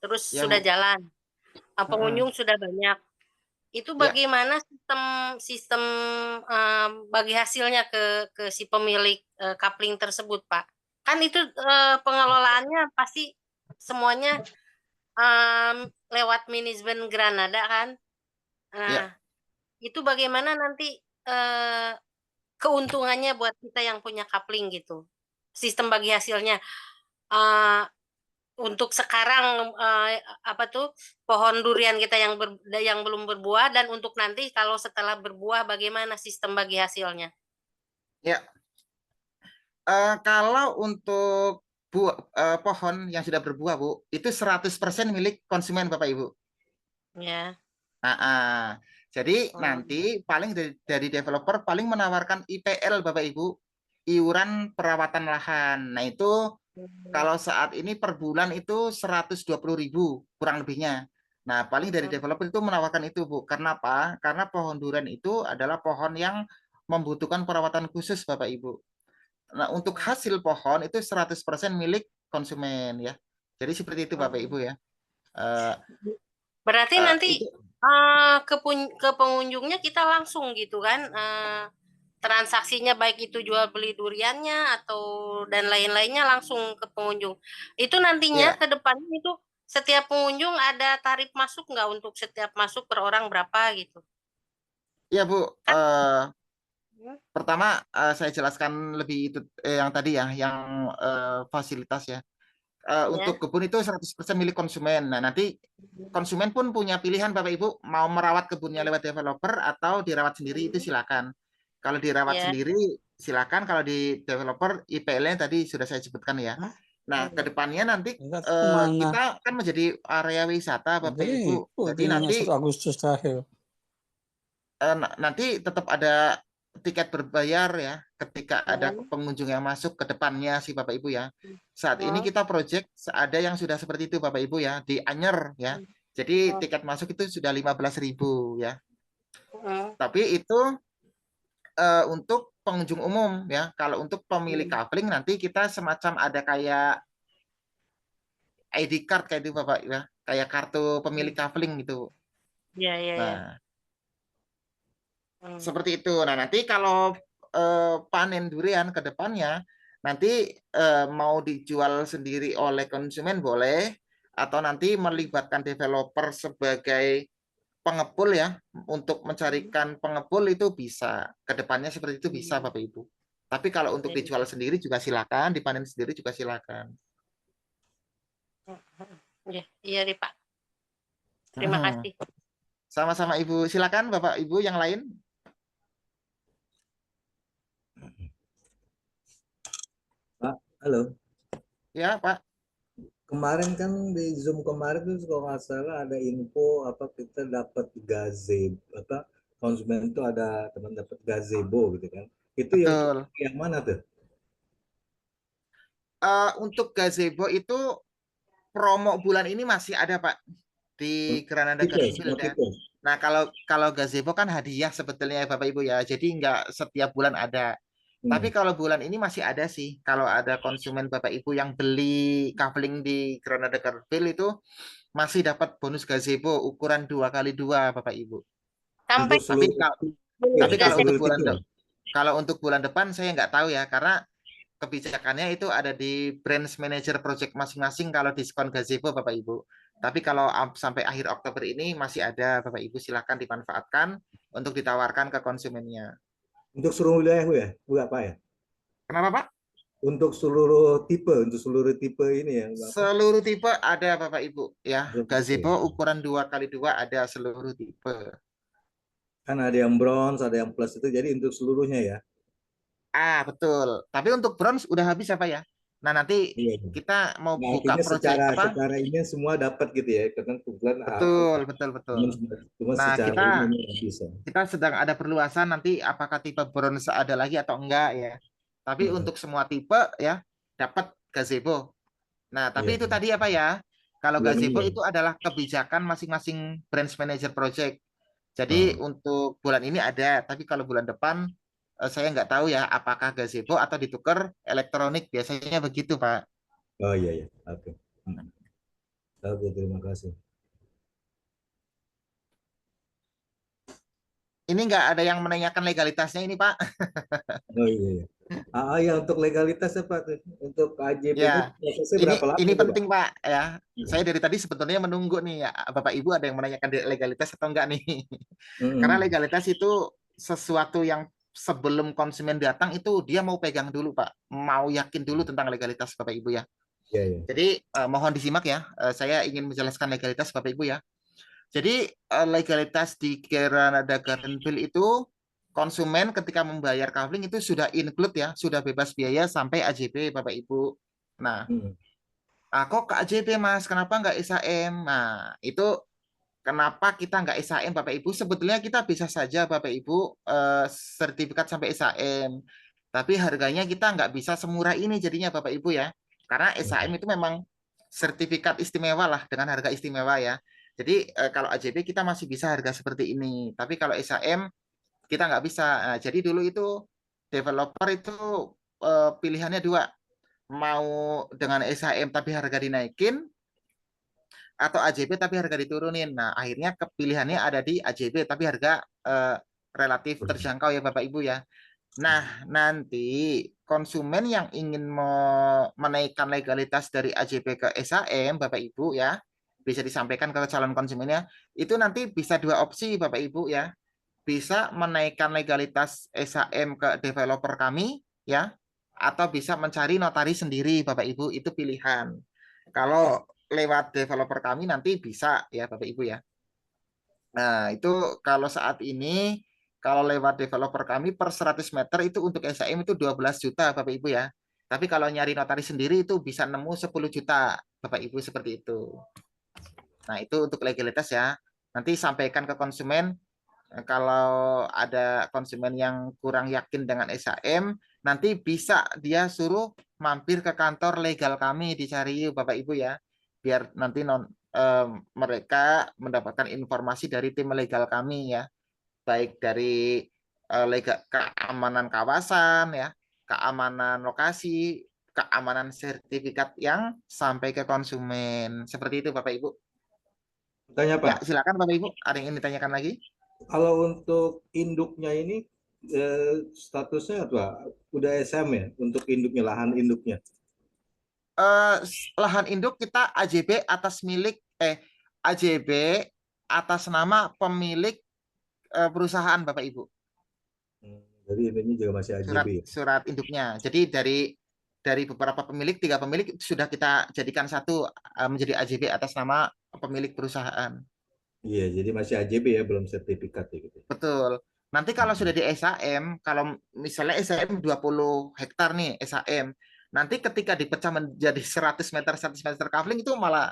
terus Ya, sudah Bu. jalan, pengunjung sudah banyak. Itu bagaimana sistem bagi hasilnya ke si pemilik coupling tersebut, Pak? Kan itu pengelolaannya pasti semuanya lewat manajemen Granada kan? Nah, itu bagaimana nanti keuntungannya buat kita yang punya coupling gitu? Sistem bagi hasilnya. Untuk sekarang pohon durian kita yang belum berbuah, dan untuk nanti kalau setelah berbuah bagaimana sistem bagi hasilnya? Ya, kalau untuk pohon yang sudah berbuah Bu, itu 100% milik konsumen Bapak Ibu. Ya. Jadi nanti paling dari developer paling menawarkan IPL Bapak Ibu, iuran perawatan lahan. Nah itu kalau saat ini per bulan itu 120.000 kurang lebihnya. Nah, paling dari developer itu menawarkan itu, Bu. Karena apa? Karena pohon durian itu adalah pohon yang membutuhkan perawatan khusus, Bapak Ibu. Nah, untuk hasil pohon itu 100% milik konsumen ya. Jadi seperti itu, Bapak Ibu ya. Berarti nanti Ke pengunjungnya kita langsung gitu kan, transaksinya baik itu jual beli duriannya atau dan lain-lainnya langsung ke pengunjung. Itu nantinya Ya, ke depannya itu setiap pengunjung ada tarif masuk nggak untuk setiap masuk per orang berapa gitu? ya Bu. Kan? Pertama saya jelaskan lebih itu yang tadi ya, yang fasilitas ya. Ya. Untuk kebun itu 100% milik konsumen. Nah, nanti konsumen pun punya pilihan Bapak Ibu mau merawat kebunnya lewat developer atau dirawat sendiri itu silakan. Kalau dirawat Ya. sendiri silakan, kalau di developer IPL-nya tadi sudah saya sebutkan ya. Nah, ke depannya nanti kita kan menjadi area wisata Bapak Ibu. Jadi nanti Agustus terakhir. nanti tetap ada tiket berbayar ya ketika ada pengunjung yang masuk ke depannya sih Bapak Ibu ya. Saat ini kita project ada yang sudah seperti itu Bapak Ibu ya, di Anyer ya. Jadi tiket masuk itu sudah 15.000 ya. Tapi itu untuk pengunjung umum ya. Kalau untuk pemilik kafling nanti kita semacam ada kayak ID card kayak itu Bapak ya, kayak kartu pemilik kafling gitu. Ya, ya, ya. Nah, seperti itu. Nah, nanti kalau panen durian ke depannya, nanti mau dijual sendiri oleh konsumen boleh, atau nanti melibatkan developer sebagai pengepul ya, untuk mencarikan pengepul itu bisa. Ke depannya seperti itu bisa Bapak Ibu. Tapi kalau untuk dijual sendiri juga silakan, dipanen sendiri juga silakan. Ya, iya nih Pak. Terima kasih. Sama-sama Ibu. Silakan Bapak Ibu yang lain. Pak, halo. Ya, Pak. Kemarin kan di Zoom kemarin tuh kalau nggak salah ada info apa kita dapat gazebo, apa konsumen itu ada teman dapat gazebo gitu kan. Itu Betul. yang mana tuh? Untuk gazebo itu promo bulan ini masih ada Pak di Granada Garden Field ya. Nah, kalau gazebo kan hadiah sebetulnya ya Bapak Ibu ya. Jadi nggak setiap bulan ada. Tapi kalau bulan ini masih ada sih. Kalau ada konsumen Bapak Ibu yang beli kafling di Granada Garden Field itu masih dapat bonus gazebo ukuran 2x2 Bapak Ibu. Sampai Tapi kalau untuk bulan depan saya nggak tahu ya, karena kebijakannya itu ada di branch manager project masing-masing kalau diskon gazebo Bapak Ibu. Tapi kalau sampai akhir Oktober ini masih ada Bapak Ibu, silakan dimanfaatkan untuk ditawarkan ke konsumennya. Untuk seluruh wilayah Bu ya? Bu apa ya? Kenapa Pak? Untuk seluruh tipe ini ya. Seluruh tipe ada Bapak Ibu ya. Gazebo ukuran 2x2 ada seluruh tipe. Kan ada yang bronze, ada yang plus itu, jadi untuk seluruhnya ya. Betul. Tapi untuk bronze udah habis apa ya? Nah, nanti kita mau buka project apa? Secara ini semua dapat gitu ya, karena kebetulan betul. Nah, kita sedang ada perluasan nanti apakah tipe bronze ada lagi atau enggak ya. Tapi untuk semua tipe ya dapat gazebo. Nah, tapi itu tadi apa ya? Kalau gazebo itu adalah kebijakan masing-masing branch manager project. Jadi untuk bulan ini ada, tapi kalau bulan depan saya nggak tahu ya apakah gazebo atau ditukar elektronik, biasanya begitu Pak. Oh iya, oke. Oke, terima kasih. Ini nggak ada yang menanyakan legalitasnya ini Pak. Oh iya. Ya untuk legalitas Pak, untuk AJB ya, prosesnya berapa lama? Ini penting Pak ya. Saya dari tadi sebetulnya menunggu nih ya, Bapak Ibu ada yang menanyakan legalitas atau enggak nih. Karena legalitas itu sesuatu yang sebelum konsumen datang itu dia mau pegang dulu Pak, mau yakin dulu tentang legalitas Bapak Ibu ya. Jadi mohon disimak ya, saya ingin menjelaskan legalitas Bapak Ibu ya. Jadi legalitas di Granada Garden Field itu konsumen ketika membayar kafling itu sudah include ya, sudah bebas biaya sampai AJB Bapak Ibu. Nah, kok ke AJB Mas, kenapa nggak SHM? Nah, itu kenapa kita nggak SHM Bapak Ibu? Sebetulnya kita bisa saja Bapak Ibu sertifikat sampai SHM, tapi harganya kita nggak bisa semurah ini jadinya Bapak Ibu ya. Karena SHM itu memang sertifikat istimewa lah dengan harga istimewa ya. Jadi kalau AJB kita masih bisa harga seperti ini, tapi kalau SHM kita nggak bisa. Nah, jadi dulu itu developer itu pilihannya dua, mau dengan SHM tapi harga dinaikin, atau AJB tapi harga diturunin. Nah, akhirnya pilihannya ada di AJB tapi harga relatif terjangkau ya Bapak Ibu ya. Nah, nanti konsumen yang ingin menaikkan legalitas dari AJB ke SAM, Bapak Ibu ya, bisa disampaikan ke calon konsumennya, itu nanti bisa dua opsi Bapak Ibu ya. Bisa menaikkan legalitas SAM ke developer kami ya, atau bisa mencari notaris sendiri Bapak Ibu, itu pilihan. Kalau lewat developer kami nanti bisa ya Bapak Ibu ya. Nah, itu kalau saat ini kalau lewat developer kami per 100 meter itu untuk SAM itu 12 juta Bapak Ibu ya. Tapi kalau nyari notaris sendiri itu bisa nemu 10 juta Bapak Ibu seperti itu. Nah, itu untuk legalitas ya. Nanti sampaikan ke konsumen kalau ada konsumen yang kurang yakin dengan SAM, nanti bisa dia suruh mampir ke kantor legal kami dicari Bapak Ibu ya. Biar nanti mereka mendapatkan informasi dari tim legal kami ya. Baik dari legal keamanan kawasan ya, keamanan lokasi, keamanan sertifikat yang sampai ke konsumen. Seperti itu Bapak Ibu. Tanya Ya, Pak, silakan Bapak Ibu, ada yang ingin ditanyakan lagi? kalau untuk induknya ini statusnya apa? Udah SM ya untuk induknya, lahan induknya. Lahan induk kita AJB atas milik AJB atas nama pemilik perusahaan Bapak Ibu. Jadi ini juga masih AJB ya? Surat induknya. Jadi dari beberapa pemilik, 3 pemilik sudah kita jadikan satu menjadi AJB atas nama pemilik perusahaan. Iya, jadi masih AJB ya, belum sertifikat ya gitu. Betul. Nanti kalau sudah di SAM, kalau misalnya SAM 20 hektar nih SAM, nanti ketika dipecah menjadi 100 meter kafling itu malah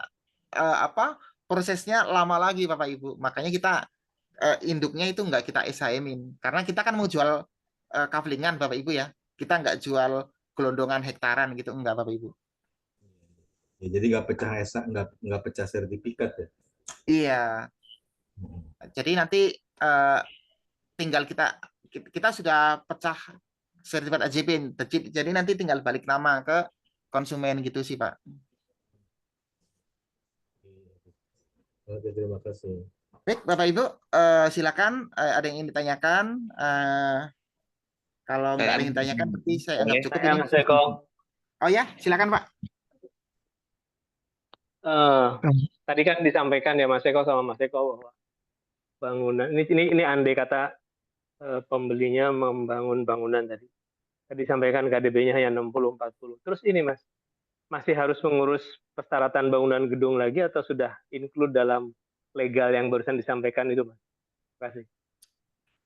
prosesnya lama lagi Bapak Ibu. Makanya kita induknya itu nggak kita SAM-in. Karena kita kan mau jual kaflingan Bapak Ibu ya. Kita nggak jual gelondongan hektaran gitu, enggak Bapak Ibu. Ya, jadi nggak pecah nggak pecah sertifikat ya? Iya. Jadi nanti tinggal kita sudah pecah sertifikat AJB. Jadi nanti tinggal balik nama ke konsumen gitu sih Pak. Oke, terima kasih. Baik Bapak Ibu, silakan ada yang ingin ditanyakan. Kalau nggak ada yang ditanyakan, berarti saya anggap cukup ini. Mas Eko. Oh ya, silakan Pak. Tadi kan disampaikan ya Mas Eko sama Mas Eko bahwa bangunan ini andai kata pembelinya membangun bangunan tadi. Tadi sampaikan KDB-nya hanya 60-40. Terus ini Mas, masih harus mengurus persyaratan bangunan gedung lagi atau sudah include dalam legal yang barusan disampaikan itu Mas? Terima kasih.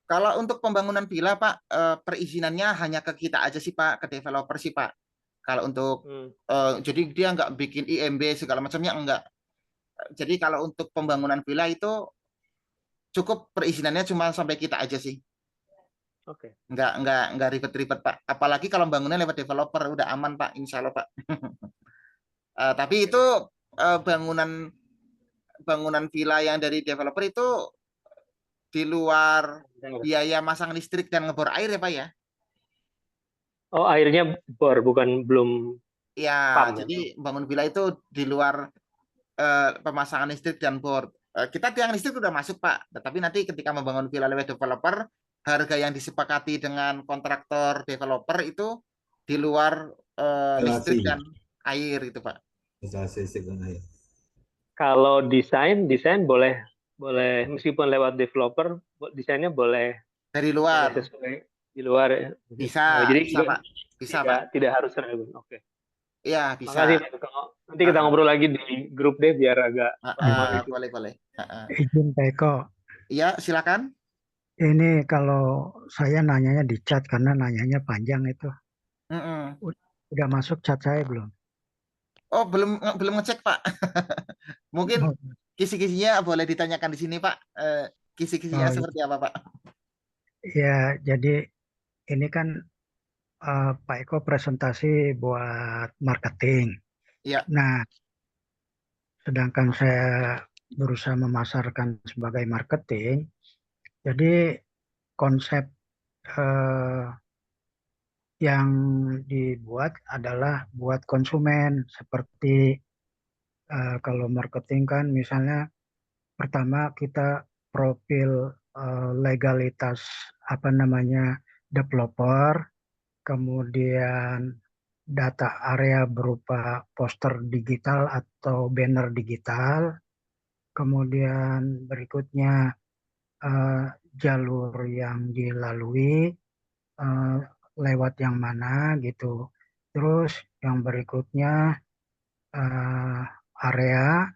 Kalau untuk pembangunan villa Pak, perizinannya hanya ke kita aja sih Pak, ke developer sih Pak. Kalau untuk jadi dia nggak bikin IMB segala macamnya enggak. Jadi kalau untuk pembangunan villa itu cukup perizinannya cuma sampai kita aja sih. Oke. Nggak ribet-ribet Pak. Apalagi kalau bangunnya lewat developer udah aman Pak, insya Allah Pak. Tapi itu bangunan villa yang dari developer itu di luar biaya masang listrik dan ngebor air ya Pak ya. Oh, airnya bor bukan belum. Ya, jadi bangun villa itu di luar pemasangan listrik dan bor. Kita tiang listrik sudah masuk Pak, tapi nanti ketika membangun villa lewat developer, harga yang disepakati dengan kontraktor developer itu di luar listrik dan air itu Pak. Instalasi listrik dan air. Kalau desain boleh meskipun lewat developer, desainnya boleh dari luar. Di luar ya. Bisa, jadi bisa Pak. Bisa Pak. Tidak harus Ragun. Oke. Iya, bisa. Makasih Pak. Nanti kita ngobrol lagi di grup deh biar agak boleh. Izin Pak Eko. Iya, silakan. Ini kalau saya nanyanya di chat karena nanyanya panjang itu. Udah masuk chat saya belum? Oh, belum ngecek Pak. Mungkin kisi-kisinya boleh ditanyakan di sini Pak. Kisi-kisinya seperti apa Pak? Ya, jadi ini kan Pak Eko presentasi buat marketing. Ya. Nah, sedangkan saya berusaha memasarkan sebagai marketing, jadi konsep yang dibuat adalah buat konsumen seperti Kalau marketing kan misalnya pertama kita profil legalitas apa namanya developer, kemudian data area berupa poster digital atau banner digital, kemudian berikutnya jalur yang dilalui, lewat yang mana gitu. Terus yang berikutnya area,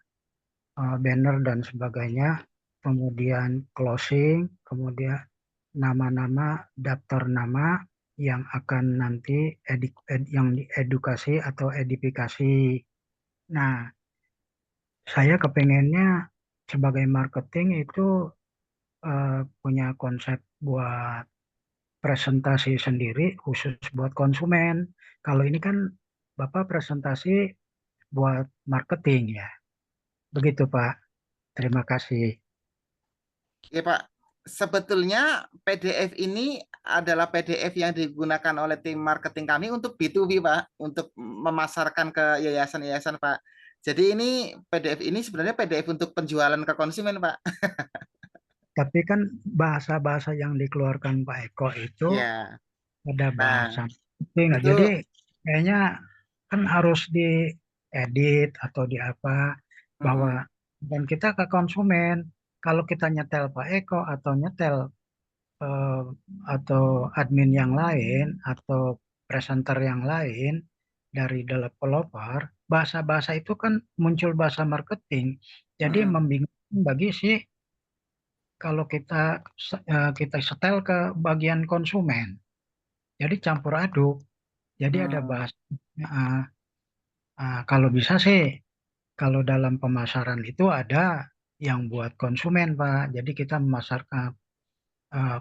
banner dan sebagainya, kemudian closing, kemudian nama-nama, daftar nama yang akan nanti yang diedukasi atau edifikasi. Nah, saya kepengennya sebagai marketing itu punya konsep buat presentasi sendiri khusus buat konsumen. Kalau ini kan Bapak presentasi buat marketing ya. Begitu Pak. Terima kasih. Ya Pak, sebetulnya PDF ini adalah PDF yang digunakan oleh tim marketing kami untuk B2B Pak, untuk memasarkan ke yayasan-yayasan Pak. Jadi ini PDF ini sebenarnya PDF untuk penjualan ke konsumen Pak. Tapi kan bahasa-bahasa yang dikeluarkan Pak Eko itu Ya, ada nah bahasa marketing. itu Jadi kayaknya kan harus diedit atau di apa bahwa dan kita ke konsumen. Kalau kita nyetel Pak Eko atau nyetel atau admin yang lain atau presenter yang lain dari developer, bahasa-bahasa itu kan muncul bahasa marketing. Jadi membingungkan bagi si kalau kita setel ke bagian konsumen. Jadi campur aduk. Jadi ada bahasa. Kalau bisa sih, kalau dalam pemasaran itu ada yang buat konsumen, Pak. Jadi kita memasarkan.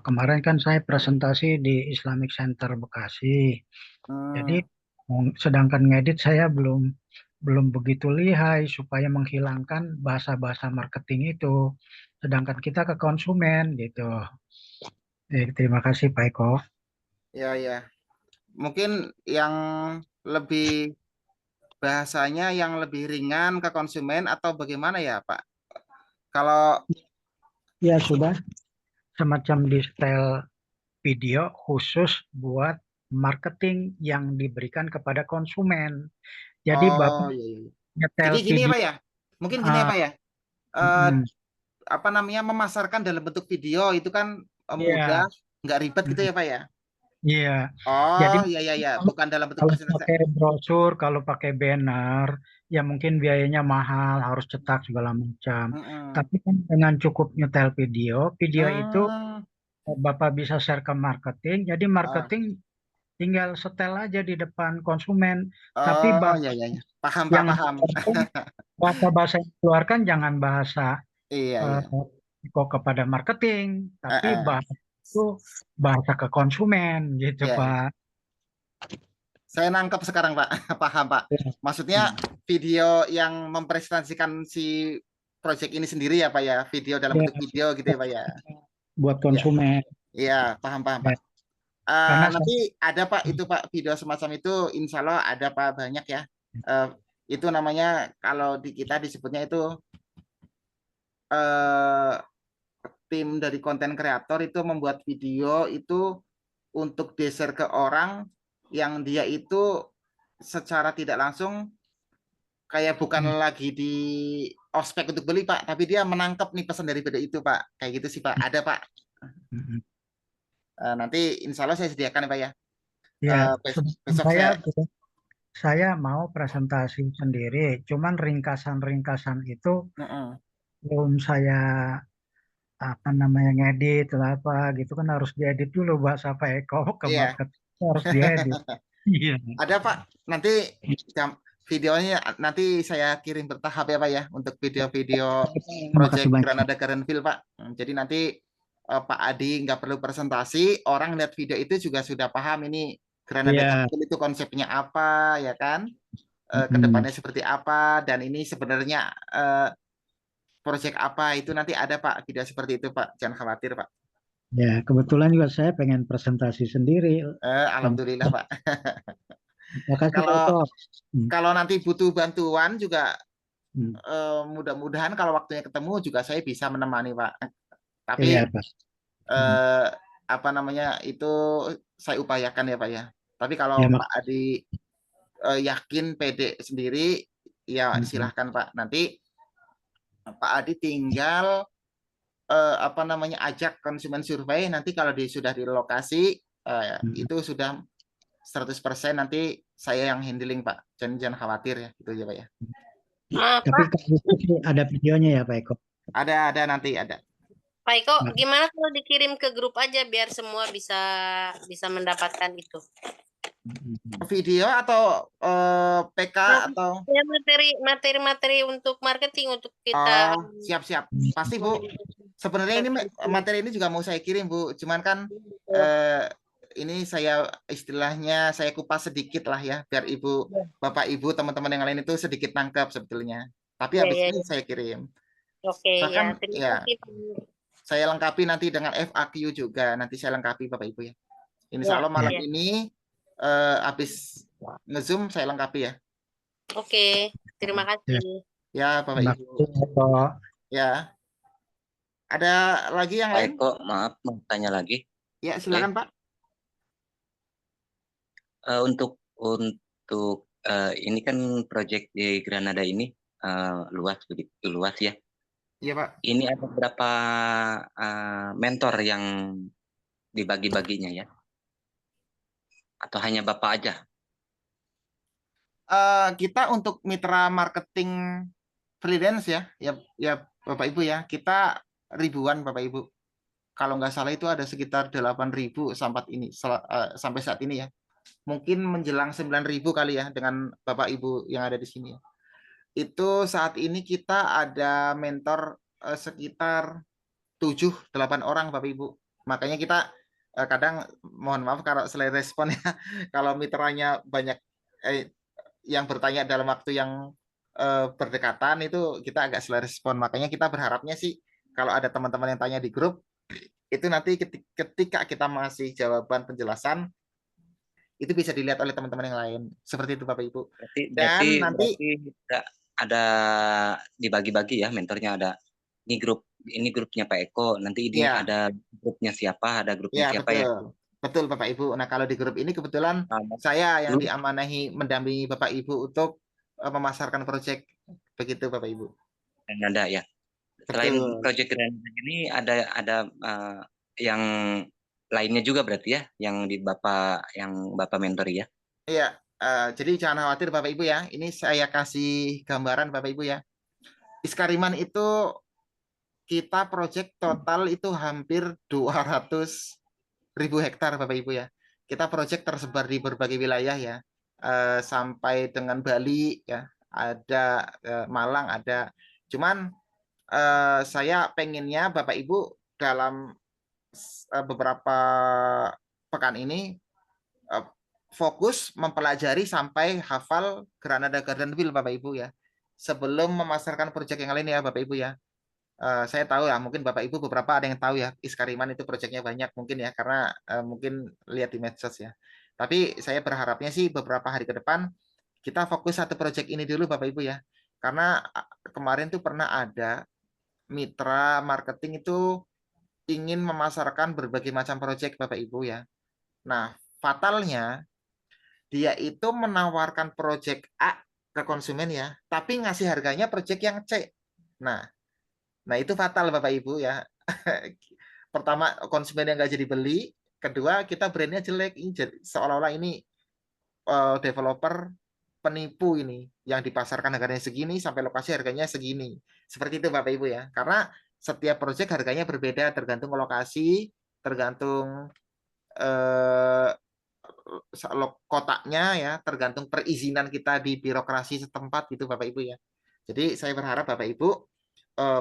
Kemarin kan saya presentasi di Islamic Center Bekasi. Jadi sedangkan ngedit saya belum begitu lihai supaya menghilangkan bahasa-bahasa marketing itu. Sedangkan kita ke konsumen gitu. Terima kasih Pak Eko. ya. Mungkin yang lebih bahasanya yang lebih ringan ke konsumen atau bagaimana ya Pak? Kalau ya sudah semacam di style video khusus buat marketing yang diberikan kepada konsumen. Jadi Bapak iya. nyetel Jadi gini ya video. Pak ya, mungkin gini ya Pak ya, apa namanya memasarkan dalam bentuk video itu kan mudah, nggak ribet gitu ya Pak ya? Iya. Jadi Oh iya, bukan dalam bentuk kalau presentasi. pakai brosur, kalau pakai banner, ya mungkin biayanya mahal, harus cetak segala macam. Tapi kan dengan cukup nyetel video itu Bapak bisa share ke marketing. Jadi marketing tinggal setel aja di depan konsumen. Tapi Oh iya. Paham Pak, yang paham. bahasa yang dikeluarkan jangan bahasa Iya. kok kepada marketing, tapi bahasa itu bahasa ke konsumen gitu Iya. Pak. Saya nangkep sekarang Pak, paham Pak. Maksudnya video yang mempresentasikan si project ini sendiri ya Pak ya, video dalam bentuk video gitu ya Pak ya. Buat konsumen. Iya, paham Pak. Nanti ada Pak itu Pak video semacam itu, insya Allah ada Pak banyak ya. Itu namanya kalau di kita disebutnya itu tim dari konten kreator itu membuat video itu untuk di-share ke orang yang dia itu secara tidak langsung kayak bukan lagi di ospek untuk beli Pak, tapi dia menangkap nih pesan dari video itu Pak, kayak gitu sih Pak, ada Pak. Nanti insya Allah saya sediakan ya Pak ya. Ya, besok saya mau presentasi sendiri, cuman ringkasan-ringkasan itu belum saya ngedit lah apa gitu kan harus diedit dulu bahasa Pak Eko ke market harus diedit. Iya. Ada Pak, nanti videonya nanti saya kirim bertahap ya Pak ya untuk video-video project Granada Gardenville Pak. Jadi nanti Pak Adi nggak perlu presentasi, orang lihat video itu juga sudah paham ini Granada Gardenville itu konsepnya apa ya kan, kedepannya seperti apa dan ini sebenarnya project apa itu nanti ada Pak video seperti itu Pak, jangan khawatir Pak. Ya kebetulan juga saya pengen presentasi sendiri. Alhamdulillah Pak. Makasih Pak Eko. Kalau nanti butuh bantuan juga mudah-mudahan kalau waktunya ketemu juga saya bisa menemani Pak. Tapi Iya, Pak. apa namanya itu saya upayakan ya Pak ya. Tapi kalau Ya, Pak Adi yakin pede sendiri, ya silahkan Pak. Nanti Pak Adi tinggal apa namanya ajak konsumen survei. Nanti kalau sudah di lokasi itu sudah 100% nanti saya yang handling Pak. Jangan khawatir ya, gitu ya Pak ya. Tapi kalau itu ada videonya ya Pak Eko? Ada nanti ada. Pak Eko, gimana kalau dikirim ke grup aja biar semua bisa mendapatkan itu? Video atau PK atau ya materi untuk marketing untuk kita. Siap pasti Bu. Sebenarnya ini materi ini juga mau saya kirim Bu, cuman kan ini saya istilahnya saya kupas sedikit lah ya, biar Bapak Ibu teman-teman yang lain itu sedikit nangkap sebetulnya. Tapi habis ini saya kirim. Oke, bahkan ya. Saya lengkapi nanti dengan FAQ juga, nanti saya lengkapi Bapak Ibu ya. Insya Allah malam ini habis nge-zoom saya lengkapi ya. Oke, terima kasih. Ya Bapak Ibu. Ya. Ada lagi yang lain? Pak Eko, maaf mau tanya lagi. Ya, silakan Pak. Untuk ini kan proyek di Granada ini begitu luas ya. Iya Pak. Ini ada berapa mentor yang dibagi-baginya ya? Atau hanya Bapak aja? Kita untuk mitra marketing freelance ya Bapak Ibu ya, kita ribuan Bapak Ibu. Kalau nggak salah itu ada sekitar 8.000 sampai saat ini ya. Mungkin menjelang 9.000 kali ya dengan Bapak Ibu yang ada di sini. Itu saat ini kita ada mentor sekitar 7-8 orang Bapak Ibu. Makanya kita kadang mohon maaf kalau selain respon ya, kalau mitranya banyak yang bertanya dalam waktu yang berdekatan itu kita agak slow respon. Makanya kita berharapnya sih kalau ada teman-teman yang tanya di grup itu nanti ketika kita masih jawaban penjelasan itu bisa dilihat oleh teman-teman yang lain. Seperti itu Bapak Ibu. Berarti ada dibagi-bagi ya mentornya, ada ini grupnya Pak Eko, nanti ini ada grupnya siapa, ada grupnya siapa betul. ya. Betul Bapak Ibu. Nah kalau di grup ini kebetulan saya yang diamanahi mendampingi Bapak Ibu untuk memasarkan proyek, begitu Bapak Ibu. Granada ya. Selain proyek Granada ini ada yang lainnya juga berarti ya, yang Bapak mentori ya. Iya. Jadi jangan khawatir Bapak Ibu ya. Ini saya kasih gambaran Bapak Ibu ya. Iskariman itu kita proyek total itu hampir 200.000 hektar Bapak Ibu ya. Kita proyek tersebar di berbagai wilayah ya. Sampai dengan Bali ya. Ada Malang ada. Cuman saya pengennya Bapak Ibu dalam beberapa pekan ini fokus mempelajari sampai hafal Granada Garden Wheel Bapak Ibu ya. Sebelum memasarkan proyek yang lain ya Bapak Ibu ya. Saya tahu ya, mungkin Bapak Ibu beberapa ada yang tahu ya, Iskariman itu proyeknya banyak mungkin ya, karena mungkin lihat di medsos ya. Tapi saya berharapnya sih beberapa hari ke depan kita fokus satu proyek ini dulu Bapak Ibu ya. Karena kemarin tuh pernah ada mitra marketing itu ingin memasarkan berbagai macam proyek Bapak Ibu ya. Nah, fatalnya dia itu menawarkan proyek A ke konsumen ya, tapi ngasih harganya proyek yang C. Nah itu fatal Bapak Ibu ya. Pertama konsumen yang nggak jadi beli, kedua kita brandnya jelek, ini seolah-olah ini developer penipu ini yang dipasarkan harganya segini sampai lokasi harganya segini. Seperti itu Bapak Ibu ya. Karena setiap proyek harganya berbeda tergantung lokasi, tergantung kotaknya ya, tergantung perizinan kita di birokrasi setempat gitu Bapak Ibu ya. Jadi saya berharap Bapak Ibu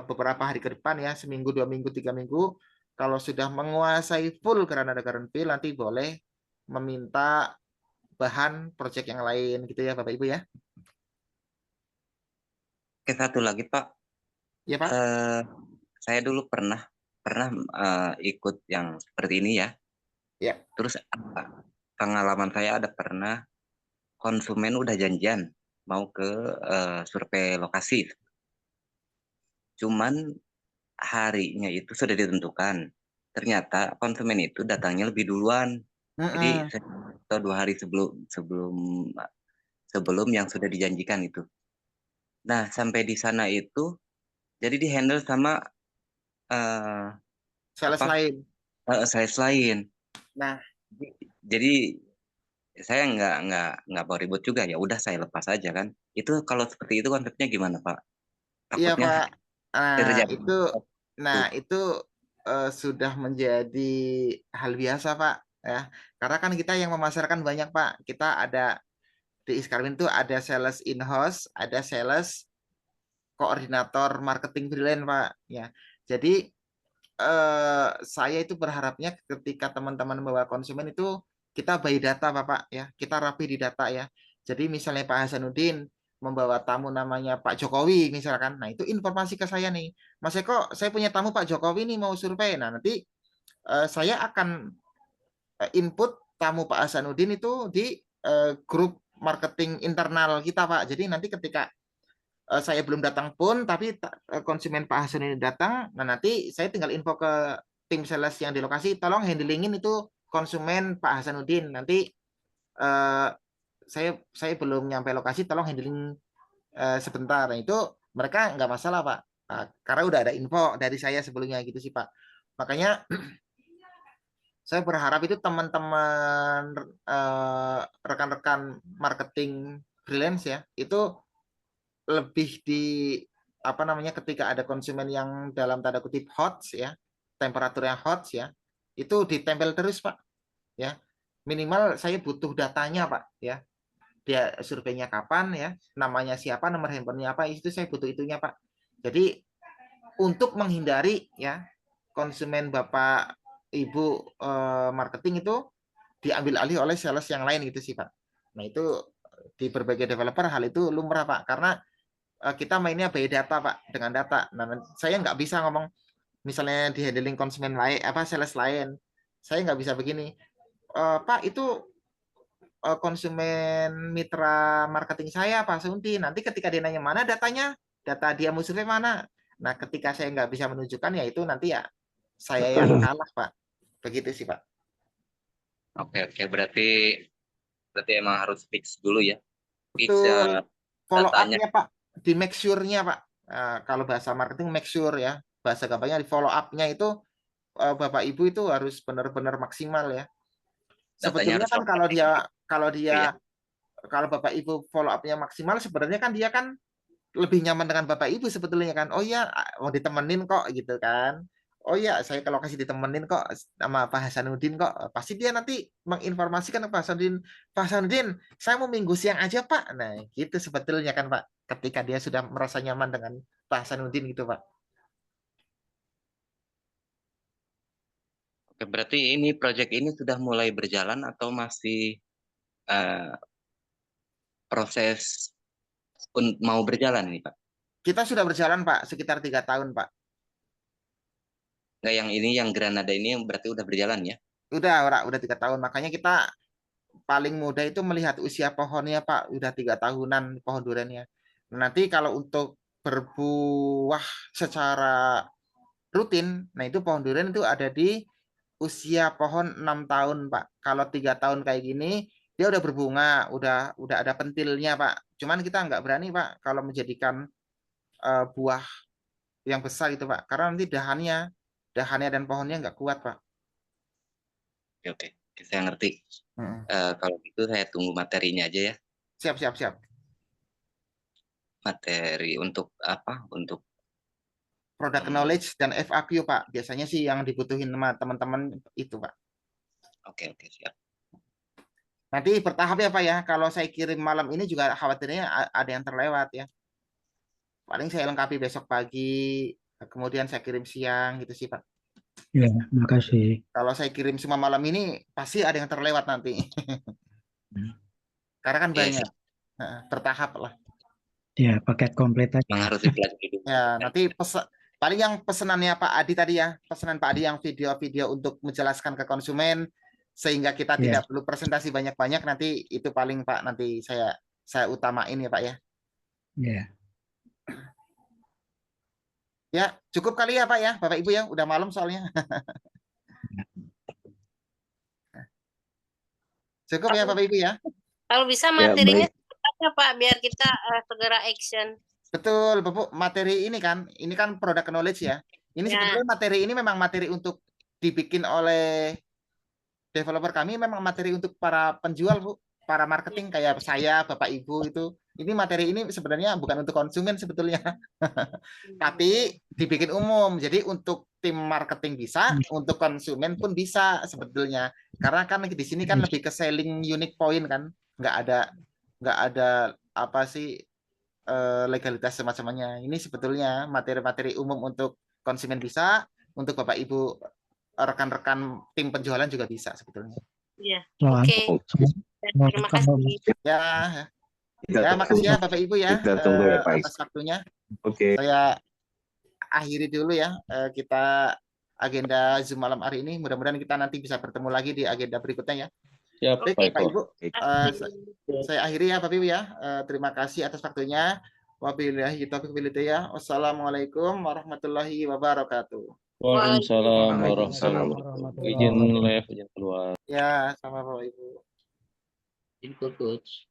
beberapa hari ke depan ya, seminggu, 2 minggu, 3 minggu, kalau sudah menguasai full Granada Garden Wheel nanti boleh meminta bahan proyek yang lain gitu ya Bapak Ibu ya. Oke, satu lagi Pak. Ya Pak. Saya dulu pernah ikut yang seperti ini ya. Ya. Terus pengalaman saya ada pernah konsumen udah janjian mau ke survei lokasi cuman harinya itu sudah ditentukan. Ternyata konsumen itu datangnya lebih duluan. Jadi 1 atau 2 hari sebelum yang sudah dijanjikan itu. Nah, sampai di sana itu jadi dihandle sama Sales apa? lain. Sales lain. Nah, Jadi saya nggak mau ribut juga, ya udah saya lepas aja kan. Itu kalau seperti itu konsepnya gimana, Pak? iya Takutnya Pak. terjadi. Itu sudah menjadi hal biasa Pak ya. Karena kan kita yang memasarkan banyak Pak. Kita ada di Iskarwin itu ada sales in-house, ada sales koordinator marketing freelance Pak ya. Jadi saya itu berharapnya ketika teman-teman membawa konsumen itu kita by data Bapak ya, kita rapi di data ya. Jadi misalnya Pak Hasanuddin membawa tamu namanya Pak Jokowi misalkan, nah itu informasi ke saya nih, Mas Eko, saya punya tamu Pak Jokowi nih mau survei, nah nanti saya akan input tamu Pak Hasanuddin itu di grup marketing internal kita Pak. Jadi nanti ketika saya belum datang pun, tapi konsumen Pak Hasan ini datang, nah nanti saya tinggal info ke tim sales yang di lokasi, tolong handlingin itu konsumen Pak Hasanuddin. Nanti saya belum nyampe lokasi, tolong handling sebentar. Nah, itu mereka nggak masalah Pak, karena udah ada info dari saya sebelumnya gitu sih Pak. Makanya saya berharap itu teman-teman rekan-rekan marketing freelance ya, itu lebih di apa namanya ketika ada konsumen yang dalam tanda kutip hot ya, temperatur yang hot ya, itu ditempel terus Pak ya. Minimal saya butuh datanya Pak ya. Dia surveinya kapan ya, namanya siapa, nomor handphonenya apa, itu saya butuh itunya Pak. Jadi untuk menghindari ya konsumen Bapak Ibu marketing itu diambil alih oleh sales yang lain gitu sih Pak. Nah, itu di berbagai developer hal itu lumrah Pak, karena kita mainnya by data Pak, dengan data. Nah, saya nggak bisa ngomong misalnya di handling konsumen lain apa sales lain, saya nggak bisa begini, Pak itu konsumen mitra marketing saya Pak Sunti, nanti ketika dia nanya mana datanya, data dia mau survei mana, nah ketika saya nggak bisa menunjukkan ya itu nanti ya saya yang kalah Pak, begitu sih Pak. Oke, berarti emang harus fix dulu ya. Fix Betul. Follow datanya. up-nya Pak, di make sure-nya Pak. Kalau bahasa marketing make sure ya, bahasa gampangnya di follow up-nya itu Bapak Ibu itu harus benar-benar maksimal ya. Sebetulnya kan kalau Bapak Ibu follow up-nya maksimal, sebenarnya kan dia kan lebih nyaman dengan Bapak Ibu sebetulnya kan. Oh iya, mau ditemenin kok gitu kan. Oh iya, saya ke lokasi ditemenin kok sama Pak Hasanuddin kok. Pasti dia nanti menginformasikan ke Pak Hasanuddin, Pak Hasanuddin, saya mau minggu siang aja Pak. Nah, gitu sebetulnya kan Pak. Ketika dia sudah merasa nyaman dengan Pak Hasanuddin gitu Pak. Oke, berarti ini proyek ini sudah mulai berjalan atau masih proses mau berjalan nih Pak? Kita sudah berjalan Pak, sekitar 3 tahun Pak. Nggak, yang ini yang Granada ini berarti udah berjalan ya? Udah 3 tahun. Makanya kita paling mudah itu melihat usia pohonnya Pak, udah 3 tahunan pohon duriannya. Nanti kalau untuk berbuah secara rutin, nah itu pohon durian itu ada di usia pohon 6 tahun Pak. Kalau 3 tahun kayak gini, dia udah berbunga, udah ada pentilnya Pak. Cuman kita nggak berani Pak kalau menjadikan buah yang besar itu Pak, karena nanti dahannya dan pohonnya nggak kuat Pak. Oke, saya ngerti. Kalau gitu saya tunggu materinya aja ya. Siap. Materi untuk apa? Untuk Product knowledge dan FAQ Pak. Biasanya sih yang dibutuhin sama teman-teman itu Pak. Oke, siap. Nanti bertahap ya Pak ya. Kalau saya kirim malam ini juga khawatirnya ada yang terlewat ya. Paling saya lengkapi besok pagi, kemudian saya kirim siang gitu sih Pak. Ya, makasih. Kalau saya kirim semua malam ini, pasti ada yang terlewat nanti. Karena kan banyak. Bertahap lah. Ya, paket komplit aja. Harus dipelajari. Ya, nanti paling yang pesanannya Pak Adi tadi ya, pesanan Pak Adi yang video-video untuk menjelaskan ke konsumen, sehingga kita tidak perlu presentasi banyak-banyak, nanti itu paling Pak, nanti saya utamain ya Pak ya. Ya. Ya, cukup kali ya Pak ya, Bapak Ibu ya, udah malam soalnya. Cukup ya Bapak Ibu ya. Kalau bisa Ya, materinya baik. secepatnya Pak, biar kita segera action. Betul, Bapak, materi ini kan product knowledge ya. Ini Ya. sebetulnya materi ini memang materi untuk dibikin oleh developer kami, memang materi untuk para penjual, Bu, para marketing kayak saya, Bapak Ibu itu. Ini materi ini sebenarnya bukan untuk konsumen sebetulnya, tapi dibikin umum. Jadi untuk tim marketing bisa, untuk konsumen pun bisa sebetulnya. Karena kan di sini kan lebih ke selling unique point kan, nggak ada apa sih legalitas semacamnya. Ini sebetulnya materi-materi umum untuk konsumen bisa, untuk Bapak Ibu rekan-rekan tim penjualan juga bisa sebetulnya. Iya. Wah, Oke. Terima kalau kasih. Ya, ya makasih ya Bapak Ibu ya Kita tunggu ya Pak. atas waktunya. Oke. Saya akhiri dulu ya kita agenda Zoom malam hari ini. Mudah-mudahan kita nanti bisa bertemu lagi di agenda berikutnya ya. Siap, Baik, Pak Pak Eko. Ibu. Saya akhiri ya Bapak Ibu ya. Terima kasih atas waktunya. Wabillahi taufiq wal hidayah. Wassalamualaikum warahmatullahi wabarakatuh. Waalaikumsalam Waalaikumsalam. warahmatullahi. Izin live, izin keluar. Ya, sama Bapak Ibu. Input coach.